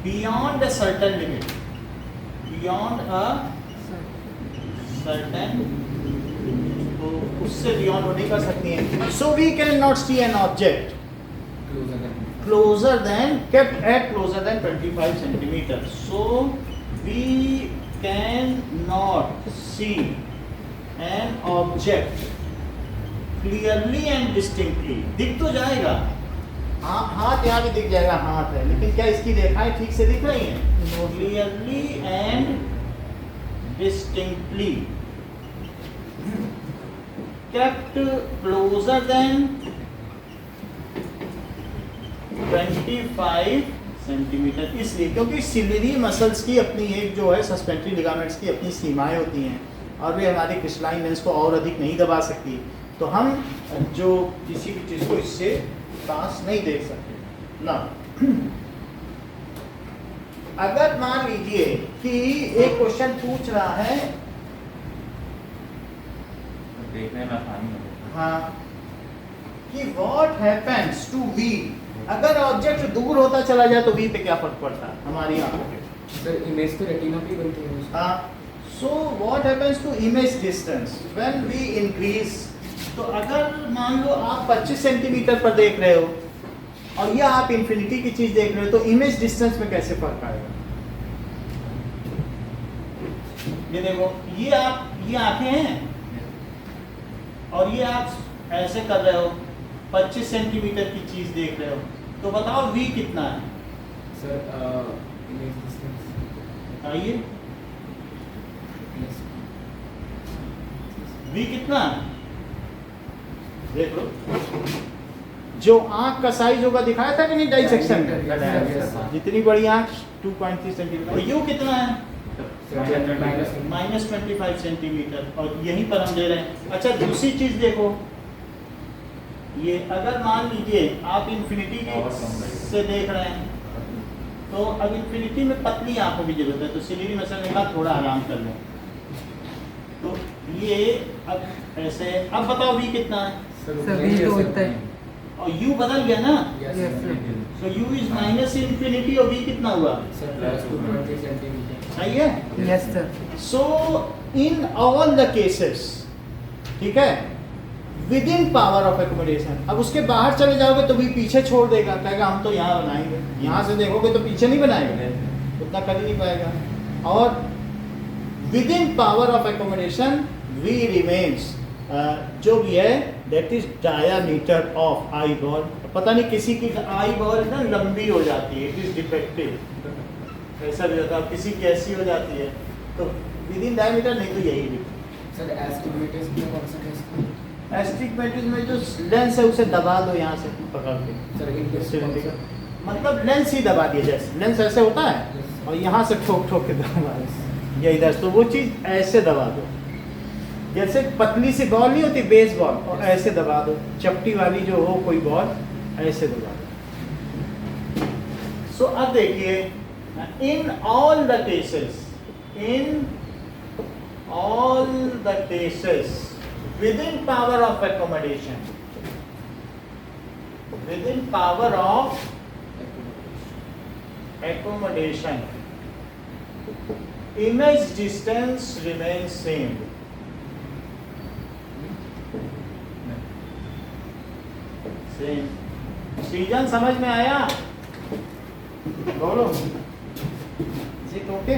beyond a certain limit, beyond a certain, तो उससे beyond वो नहीं कर सकती हैं. So we cannot see an object closer than kept at closer than 25 centimeters. So we cannot see an object clearly and distinctly. दिख तो जाएगा, हाथ यहाँ भी दिख जाएगा, हाथ है, लेकिन क्या इसकी रेखाएं ठीक से दिख रही हैं? Clearly and distinctly kept closer than 25 centimetre. इसलिए क्योंकि सिलियरी मसल्स की अपनी एक जो है सस्पेंट्री लिगामेंट्स की अपनी सीमाएं होती हैं, और वे हमारे क्रिस्टलाइन लेंस को और अधिक नहीं दबा सकती. तो हम जो किसी भी चीज़ को इससे पास नहीं देख सकते ना. अगर मान लीजिए कि एक क्वेश्चन पूछ रहा है, देखने में आसानी है. हाँ, कि व्हाट हैपेंस टू वी, अगर ऑब्जेक्ट दूर होता चला जाए तो वी पे क्या फर्क पड़ता है हमारी आंखों पे? सर इमेज तो रेटिना पे बनती है. हाँ. So what happens to image distance when we increase. तो अगर मान लो आप 25 सेंटीमीटर पर देख रहे हो और ये आप इंफिनिटी की चीज देख रहे हो, तो इमेज डिस्टेंस में कैसे फर्क आएगा? ये देखो, ये आंखें हैं और ये आप ऐसे कर रहे हो, 25 सेंटीमीटर की चीज देख रहे हो, तो बताओ v कितना है? सर इमेज डिस्टेंस आइए, v कितना है देख लो. जो आंख का साइज होगा दिखाया था कि नहीं डाइसेक्शन में, जितनी बड़ी आंख 2.3 सेंटीमीटर. और u कितना है? -25 सेंटीमीटर. और यहीं पर हम दे रहे हैं. अच्छा, दूसरी चीज देखो, ये अगर मान लीजिए आप इंफिनिटी से देख रहे हैं, तो अब इंफिनिटी में पतली आंखों की जरूरत है, तो सिलियरी मसल ने कहा थोड़ा आराम कर लो. तो ये अब ऐसे, अब बताओ v कितना है? और u बदल गया ना, तो u इज माइनस इंफिनिटी और v कितना हुआ? सही है. Yes, sir. So in all the cases, ठीक है, with in power of accommodation. अब उसके बाहर चले जाओगे तो भी पीछे छोड़ देगा, कहेगा हम तो यहाँ बनाएंगे. यहाँ से देखोगे तो पीछे नहीं बनाएगा, उतना कर ही नहीं पाएगा. और within power of accommodation we remains, जो भी है that is diameter of eyeball. पता नहीं किसी की आई बॉल ना लंबी हो जाती है, इट इज डिफेक्टिव, ऐसा भी होता है. किसी की ऐसी हो जाती है, तो विद इन डायमीटर नहीं तो यही भी. सर एस्टिमेटस में कौन सा टेस्ट है? एस्टिग्मेटिस में जो लेंस है उसे दबा दो यहाँ से पकड़ के. सर इनके मतलब लेंस ही दबा दिया, जैसे लेंस ऐसे होता है और यहाँ से ठोक ठोक के दबा ये इधर, तो वो चीज़ ऐसे दबा दो, जैसे पतली सी बॉल नहीं होती बेस बॉल, और ऐसे दबा दो. चपटी वाली जो हो कोई बॉल, ऐसे दबा दो. सो अब देखिए, in all the cases, in all the cases within power of accommodation, within power of accommodation, image distance remains same. Same. Season समझ में आया? बोलो। जी ओके।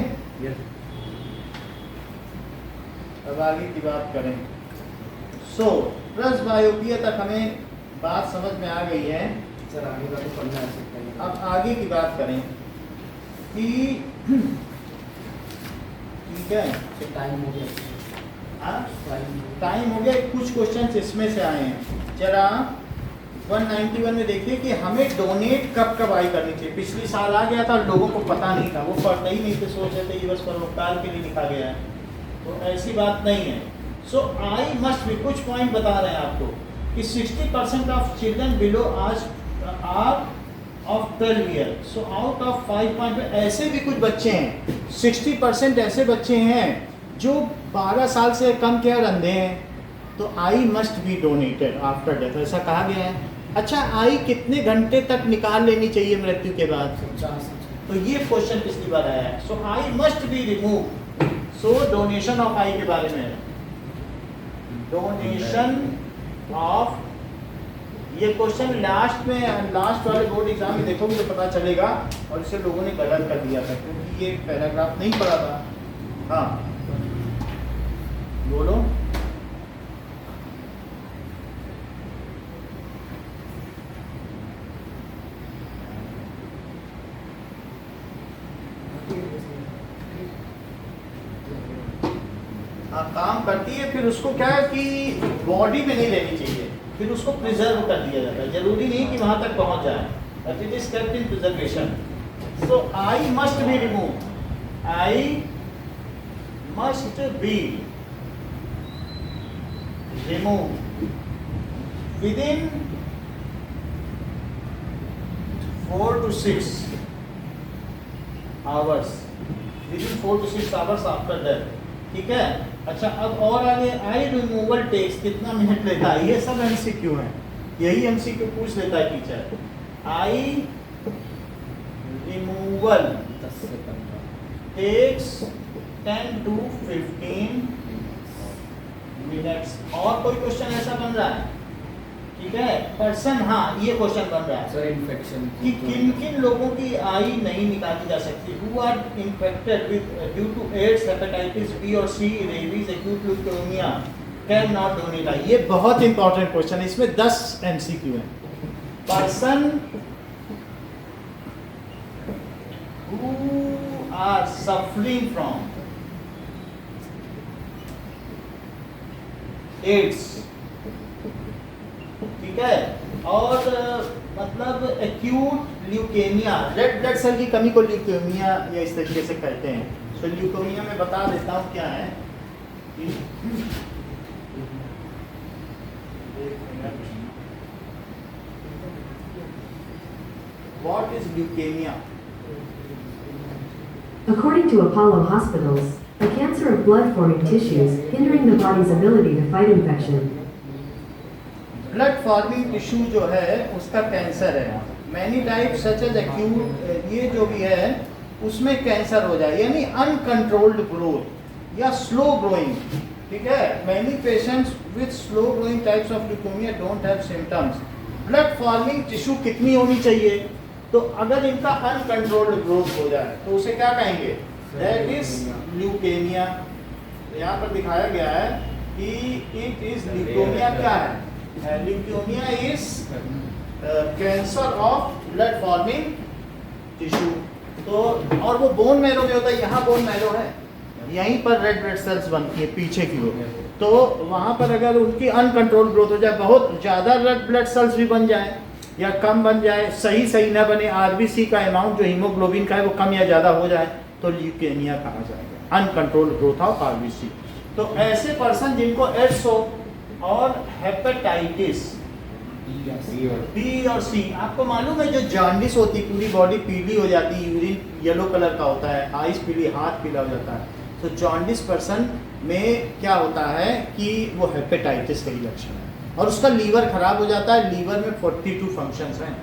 अब आगे की बात करें। सो प्लस बायोपिया तक हमें बात समझ में आ गई है। सर आगे का तो पढ़ना है सकता है। अब आगे की बात करें कि ठीक है, टाइम हो गया। हाँ टाइम टाइम हो गया। कुछ क्वेश्चन इसमें से आए हैं। जरा 191 में देखिए कि हमें डोनेट कब कब आई करनी चाहिए। पिछली साल आ गया था, लोगों को पता नहीं था, वो पढ़ते ही नहीं थे, सोच रहे थे ये बस परोपकार के लिए लिखा गया है। तो ऐसी बात नहीं है। सो आई मस्ट भी कुछ पॉइंट बता रहे हैं आपको कि 60% of children below age are of 12 year. So out of 5 point ऐसे भी कुछ बच्चे हैं, 60% ऐसे बच्चे हैं जो 12 साल से कम के अंधे हैं। तो आई must B donated after death, ऐसा कहा गया है। अच्छा, आई कितने घंटे तक निकाल लेनी चाहिए मृत्यु के बाद? 50। तो ये क्वेश्चन पिछली बार आया है। So eye must be remove. So donation of eye के बारे में, डोनेशन ऑफ, ये क्वेश्चन लास्ट वाले बोर्ड एग्जाम में देखोगे तो पता चलेगा। और इसे लोगों ने गलत कर दिया था क्योंकि ये पैराग्राफ नहीं पढ़ा था। हाँ बोलो। हाँ काम करती है, फिर उसको क्या है कि बॉडी में नहीं लेनी चाहिए, फिर उसको प्रिजर्व कर दिया जाता है। जरूरी नहीं कि वहां तक पहुंच जाए, but it is kept in preservation. So eye must be remove, I must be remove within 4 to 6 hours, within 4 to 6 hours after death। ठीक है। अच्छा, अब और आगे आई रिमूवल टेक्स कितना मिनट लेता है? ये सब एमसीक्यू है, यही एमसीक्यू पूछ लेता है टीचर। आई रिमूवल 10 से 15 टेक्स 10 to 15 मिनट्स। और कोई क्वेश्चन ऐसा बन रहा है? ठीक है। पर्सन, हाँ ये क्वेश्चन बन रहा है सर इन्फेक्शन कि किन किन लोगों की आई नहीं निकाली जा सकती। Who are infected with due to AIDS, hepatitis B और C, rabies, acute leukaemia can not donate eye. ये बहुत इंपॉर्टेंट क्वेश्चन है, इसमें 10 एमसीक्यू है। Person who are suffering from AIDS, ठीक है, और मतलब acute leukaemia, red blood cell की कमी को ल्यूकेमिया या इस तरीके से कहते हैं। तो ल्यूकेमिया में बता देता हूँ क्या है। What is leukaemia? According to Apollo Hospitals, a cancer of blood-forming tissues hindering the body's ability to fight infection. Blood forming tissue जो है उसका कैंसर है। Many type such as acute, ये जो भी है उसमें कैंसर हो जाए, यानी अनकंट्रोल्ड ग्रोथ या स्लो ग्रोइंग। ठीक है। Many patients with slow growing types of leukaemia don't have symptoms. Blood forming tissue कितनी होनी चाहिए? तो अगर इनका अनकंट्रोल्ड ग्रोथ हो जाए तो उसे क्या कहेंगे? That is leukaemia. यहाँ पर दिखाया गया है कि इट इज ल्यूकेमिया। क्या है? Leukaemia is cancer of blood forming tissue. तो और वो बोन मैरो में होता है, यहाँ बोन मैरो है, यहीं पर रेड ब्लड सेल्स बनती है पीछे की ओर। तो वहाँ पर अगर उनकी अनकंट्रोल ग्रोथ हो जाए, बहुत ज़्यादा रेड ब्लड सेल्स भी बन जाए या कम बन जाए, सही ना बने, आरबीसी का अमाउंट जो हीमोग्लोबिन का है वो कम या ज़्यादा हो जाए, तो ल्यूकेमिया कहा जाएगा, अनकंट्रोल्ड ग्रोथ ऑफ आरबीसी। तो ऐसे पर्सन जिनको एड्स हो और हेपेटाइटिस बी और सी, आपको मालूम है जो जॉन्डिस होती है, पूरी बॉडी पीली हो जाती है, यूरिन येलो कलर का होता है, आइस पीली, हाथ पीला हो जाता है। तो जॉन्डिस पर्सन में क्या होता है कि वो हेपेटाइटिस का ही लक्षण है और उसका लीवर खराब हो जाता है। लीवर में 42 फंक्शंस हैं,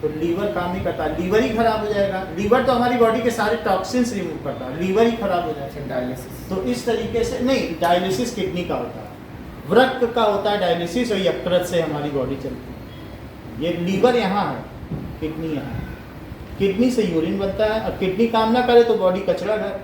तो लीवर काम नहीं करता, लीवर ही खराब हो जाएगा। लीवर तो हमारी बॉडी के सारे टॉक्सिन्स रिमूव करता है, लीवर ही खराब हो जाएगा। डायलिसिस तो इस तरीके से नहीं, डायलिसिस किडनी का होता है, वृक्क का होता है डायलिसिस, और यकृत से हमारी बॉडी चलती है। ये लीवर यहाँ है, किडनी यहाँ है। किडनी से यूरिन बनता है, और किडनी काम ना करे तो बॉडी कचरा घर,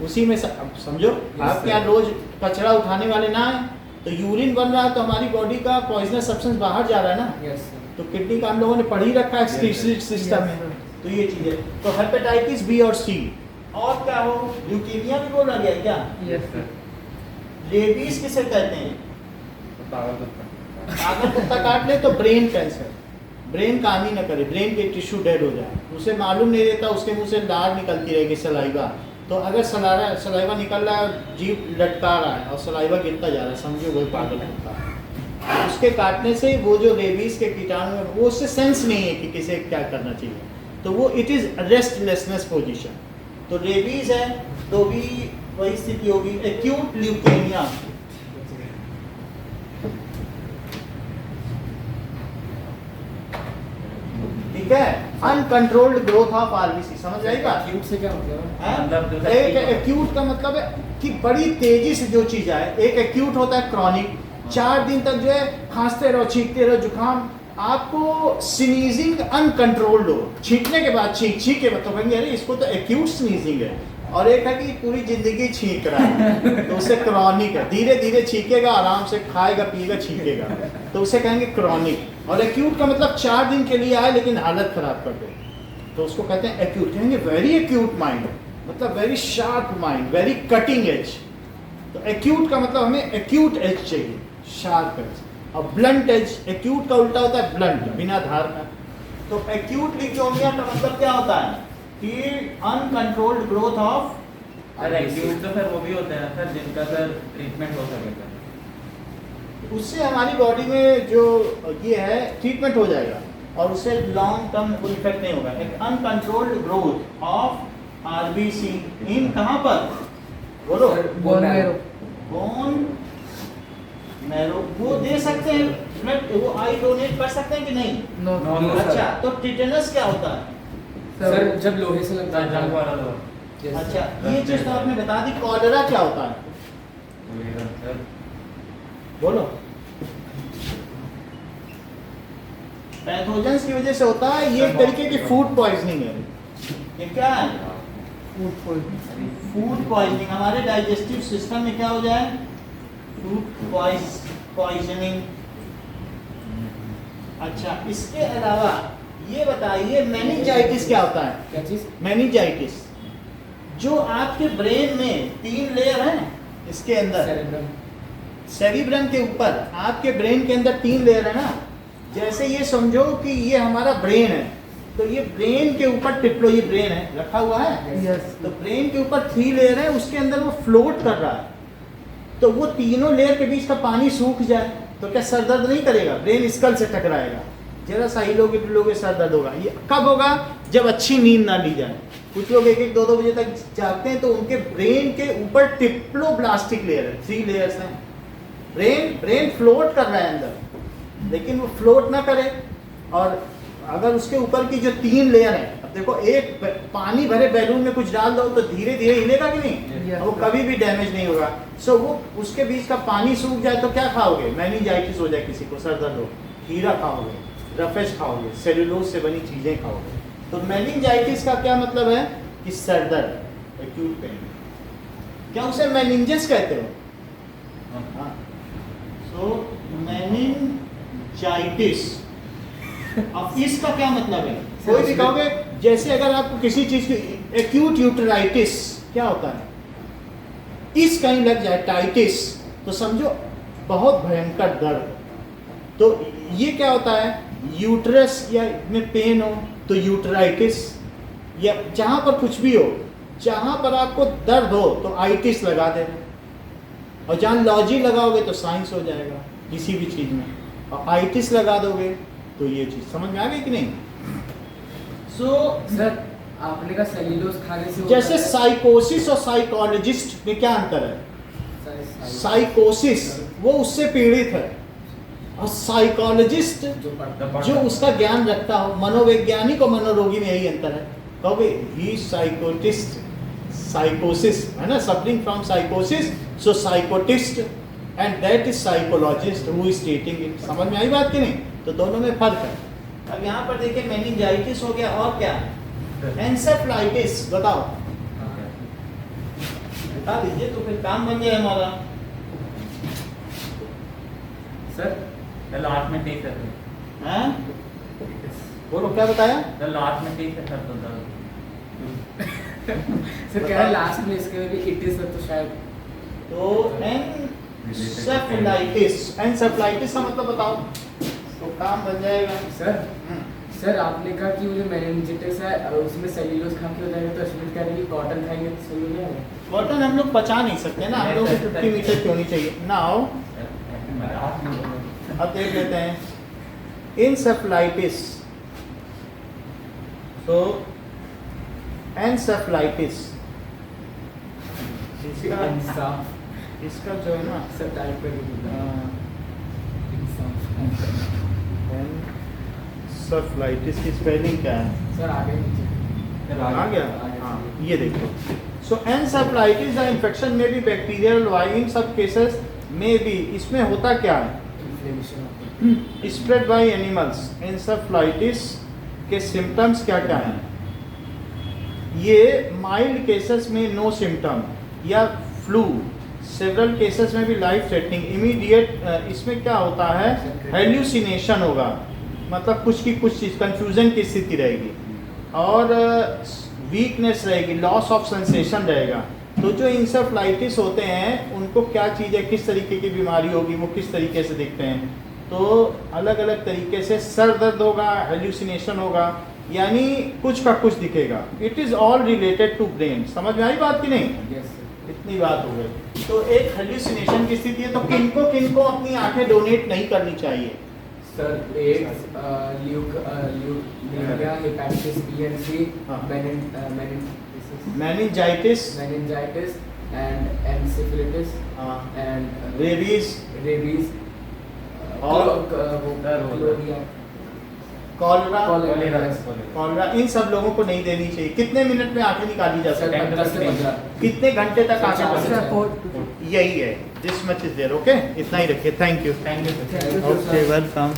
उसी में अब समझो आप क्या रोज कचरा उठाने वाले ना है, तो यूरिन बन रहा है तो हमारी बॉडी का पॉइजनस सब्सटेंस बाहर जा रहा है ना, यस सर। तो किडनी का हम लोगों ने पढ़ ही रखा है एक्सक्रीटरी सिस्टम में। तो ये चीज़ है। तो हेपेटाइटिस बी और सी, और क्या हो, ल्यूकीमिया भी बोला गया क्या? Yes sir. रेबीज किसे कहते हैं? पागल कुत्ता। अगर कुत्ता काट ले तो ब्रेन कैंसर, ब्रेन काम ही ना करे, ब्रेन के टिश्यू डेड हो जाए, उसे मालूम नहीं रहता, उसके मुंह से लार निकलती रहेगी सलाइवा, तो अगर सलाइवा निकल रहा है, जीभ लटका रहा है और सलाइवा गिरता जा रहा है, समझो वही पागल कुत्ता है। उसके काटने से वो जो रेबीज के कीटाणु है वो उससे सेंस नहीं है कि किसे क्या करना चाहिए, तो वो इट इज रेस्टलेसनेस पोजीशन। तो रेबीज है तो भी वही स्थिति होगी, एक्यूट ल्यूकेमिया। ठीक है, अनकंट्रोल्ड ग्रोथ ऑफ आरबीसी, समझ आएगा? एक्यूट से क्या मतलब है? मतलब एक एक्यूट का मतलब है कि बड़ी तेजी से जो चीज आए। एक एक्यूट होता है क्रॉनिक, 4 दिन तक जो है खांसते रहो, छींकते रहो, जुकाम, आपको स्नीजिंग अनकंट्रोल्ड हो, छींकने के बाद छींक के बाद तो कहेंगे अरे इसको तो एक्यूट स्नीजिंग है। और एक है कि पूरी जिंदगी छींक रहा है तो उसे क्रॉनिक है, धीरे धीरे छींकेगा, आराम से खाएगा पिएगा छींकेगा, तो उसे कहेंगे क्रॉनिक। और एक्यूट का मतलब 4 दिन के लिए आए लेकिन हालत खराब कर दे, तो उसको कहते हैं एक्यूट। कहेंगे वेरी एक्यूट माइंड, मतलब very sharp mind, very cutting edge. तो एक्यूट का मतलब हमें एक्यूट एज चाहिए, शार्प एज। और ब्लंट एज, एक्यूट का उल्टा होता है ब्लंट, बिना धार का। तो एक्यूट ल्यूकेमिया का मतलब क्या होता है कि uncontrolled growth of, sir acute तो फिर वो भी होते हैं सर जिनका सर ट्रीटमेंट हो सके सर, उससे हमारी बॉडी में जो ये है ट्रीटमेंट हो जाएगा और उससे लॉन्ग टर्म कोई इफेक्ट नहीं होगा। एक अनकंट्रोल्ड ग्रोथ ऑफ आरबीसी इन कहाँ पर, बोलो? Bone marrow. Bone marrow. वो दे सकते हैं ब्लड, वो आई डोनेट कर सकते हैं कि नहीं? No No, no sir. अच्छा, तो टिटेनस क्या होता है? सर जब लोहे से लगता जंग है। वाला लोग Yes, अच्छा, sir. ये चीज तो आपने बता दी। कॉलेरा क्या होता है, सर बोलो? पैथोजेंस की वजह से होता है, ये एक तरीके की फूड पॉइजनिंग है। ये क्या है? Food poisoning. हमारे डाइजेस्टिव सिस्टम में क्या हो जाए? Food poisoning. अच्छा, इसके अलावा ये बताइए मेनिंजाइटिस क्या होता है? क्या चीज? मेनिंजाइटिस जो आपके ब्रेन में 3 लेयर हैं, इसके अंदर सेरेब्रम। सेरिब्रम के ऊपर आपके ब्रेन के अंदर 3 लेयर है ना। जैसे ये समझो कि ये हमारा ब्रेन है, तो ये ब्रेन के ऊपर टिप्लो, ये ब्रेन है रखा हुआ है, यस। तो ब्रेन के ऊपर 3 लेयर है, उसके अंदर वो फ्लोट कर रहा है। तो वो तीनों लेयर के बीच का पानी सूख जाए तो क्या सर दर्द नहीं करेगा? ब्रेन स्कल से टकराएगा, जरा सा हिलोगे डुलोगे सर दर्द होगा। ये कब होगा? जब अच्छी नींद ना ली जाए। कुछ लोग 1-1, 2-2 बजे तक जागते हैं तो उनके ब्रेन के ऊपर टिप्लोब्लास्टिक लेयर है, 3 लेयर्स हैं। ब्रेन फ्लोट कर रहा है अंदर, लेकिन वो फ्लोट ना करे। और अगर उसके ऊपर की जो 3 लेयर है, अब देखो एक पानी भरे बैलून में कुछ डाल दो तो धीरे धीरे हिलेगा कि नहीं? वो कभी भी डैमेज नहीं होगा। सो वो उसके बीच का पानी सूख जाए तो क्या खाओगे? मेनिंजाइटिस हो जाए किसी को, सर दर्द हो, हीरा खाओगे, रफेज खाओगे, सेलुलोज से बनी चीजें खाओगे। तो मेनिंजाइटिस का क्या मतलब है कि सर दर्द, एक्यूट पेन। क्या उसे मेनिंजस कहते हो? हाँ। सो मेनिंजाइटिस। अब इसका क्या मतलब है? कोई भी कहोगे, जैसे अगर आपको किसी चीज की एक्यूट यूटराइटिस क्या होता है, इस कहीं लग जाए टाइटिस, तो समझो बहुत भयंकर दर्द। तो ये क्या होता है? यूट्रस या में पेन हो तो यूटराइटिस, या जहां पर कुछ भी हो, जहां पर आपको दर्द हो तो आइटिस लगा देना, और जहां लॉजी लगाओगे तो साइंस हो जाएगा किसी भी चीज में, और आइटिस लगा दोगे तो ये चीज समझ में आ गई कि नहीं? सर आपने कहा सेल्यूलोज खाने से जैसे साइकोसिस और साइकोलॉजिस्ट में क्या अंतर है? साइकोसिस वो उससे पीड़ित है, और साइकोलॉजिस्ट जो पढ़ता जो उसका ज्ञान रखता हो। मनोवैज्ञानिक और मनोरोगी में यही अंतर है। कहोगे ही साइकोटिस्ट, साइकोसिस है ना, सफरिंग फ्रॉम साइकोसिस, so psychiatrist, and that is psychologist who is treating it. समझ में आई बात कि नहीं? तो दोनों में फर्क है। अब यहाँ पर देखिए मेनिंजाइटिस हो गया और क्या, एंसेफ्लाइटिस, बताओ बता दीजिए तो फिर काम बन जाए हमारा। सर द लास्ट में टेक सर हैं बोलो क्या बताया? द लास्ट में टेक सर तो दर्द सर कह रहे लास्ट में इसके भी इट इज तो शायद तो एंसेफ्लाइटिस का मतलब बताओ तो काम बन जाएगा। सर आपने कहा कि वो जो मेनिंजाइटिस है उसमें सेल्यूलोज खा के हो जाएगा, तो अश्विन कह रहे हैं कि कॉटन खाएंगे तो सही हो जाएगा। कॉटन हम लोग पचा नहीं सकते ना, हम लोग 50 मीटर क्यों नहीं चाहिए ना। आओ अब देख लेते हैं इंसेफ्लाइटिस। तो एंसेफ्लाइटिस इसका जो है ना सर टाइप कर एंसेफ्लाइटिस की स्पेलिंग क्या है? सर आगे नीचे आ गया? हाँ ये देखो। सो एंसेफ्लाइटिस द इन्फेक्शन में भी बैक्टीरियल वाई इन सब केसेस में भी, इसमें होता क्या है? Inflammation spread by animals. Encephalitis के सिम्टम्स क्या क्या हैं? ये माइल्ड केसेस में नो सिम्टम या फ्लू, सेवरल केसेस में भी लाइफ थ्रेटनिंग, इमीडिएट इसमें क्या होता है? हेल्यूसिनेशन होगा, मतलब कुछ की कुछ चीज़ कंफ्यूजन की स्थिति रहेगी और वीकनेस रहेगी, लॉस ऑफ सेंसेशन रहेगा। तो जो इंसेफ्लाइटिस होते हैं उनको क्या चीज़ है, किस तरीके की बीमारी होगी, वो किस तरीके से दिखते हैं? तो अलग अलग तरीके से सर दर्द होगा, हेल्यूसिनेशन होगा, यानी कुछ का कुछ दिखेगा। It is all related to brain. समझ में आई बात कि नहीं? इतनी बात हो गई। तो एक हेल्यूसिनेशन की स्थिति है, तो किनको किनको अपनी आंखें डोनेट नहीं करनी चाहिए? Sir AIDS, leukaemia, hepatitis B and C, meningitis and encephalitis and rabies rabies और कॉलरा कॉलरा, इन सब लोगों को नहीं देनी चाहिए। कितने मिनट में आंखें निकाली जा सकती है? 10 से 15। कितने घंटे तक आंखें बंद? सर, यही है, this much is there. Okay, इतना ही रखिए। Thank you. Thank you okay, welcome.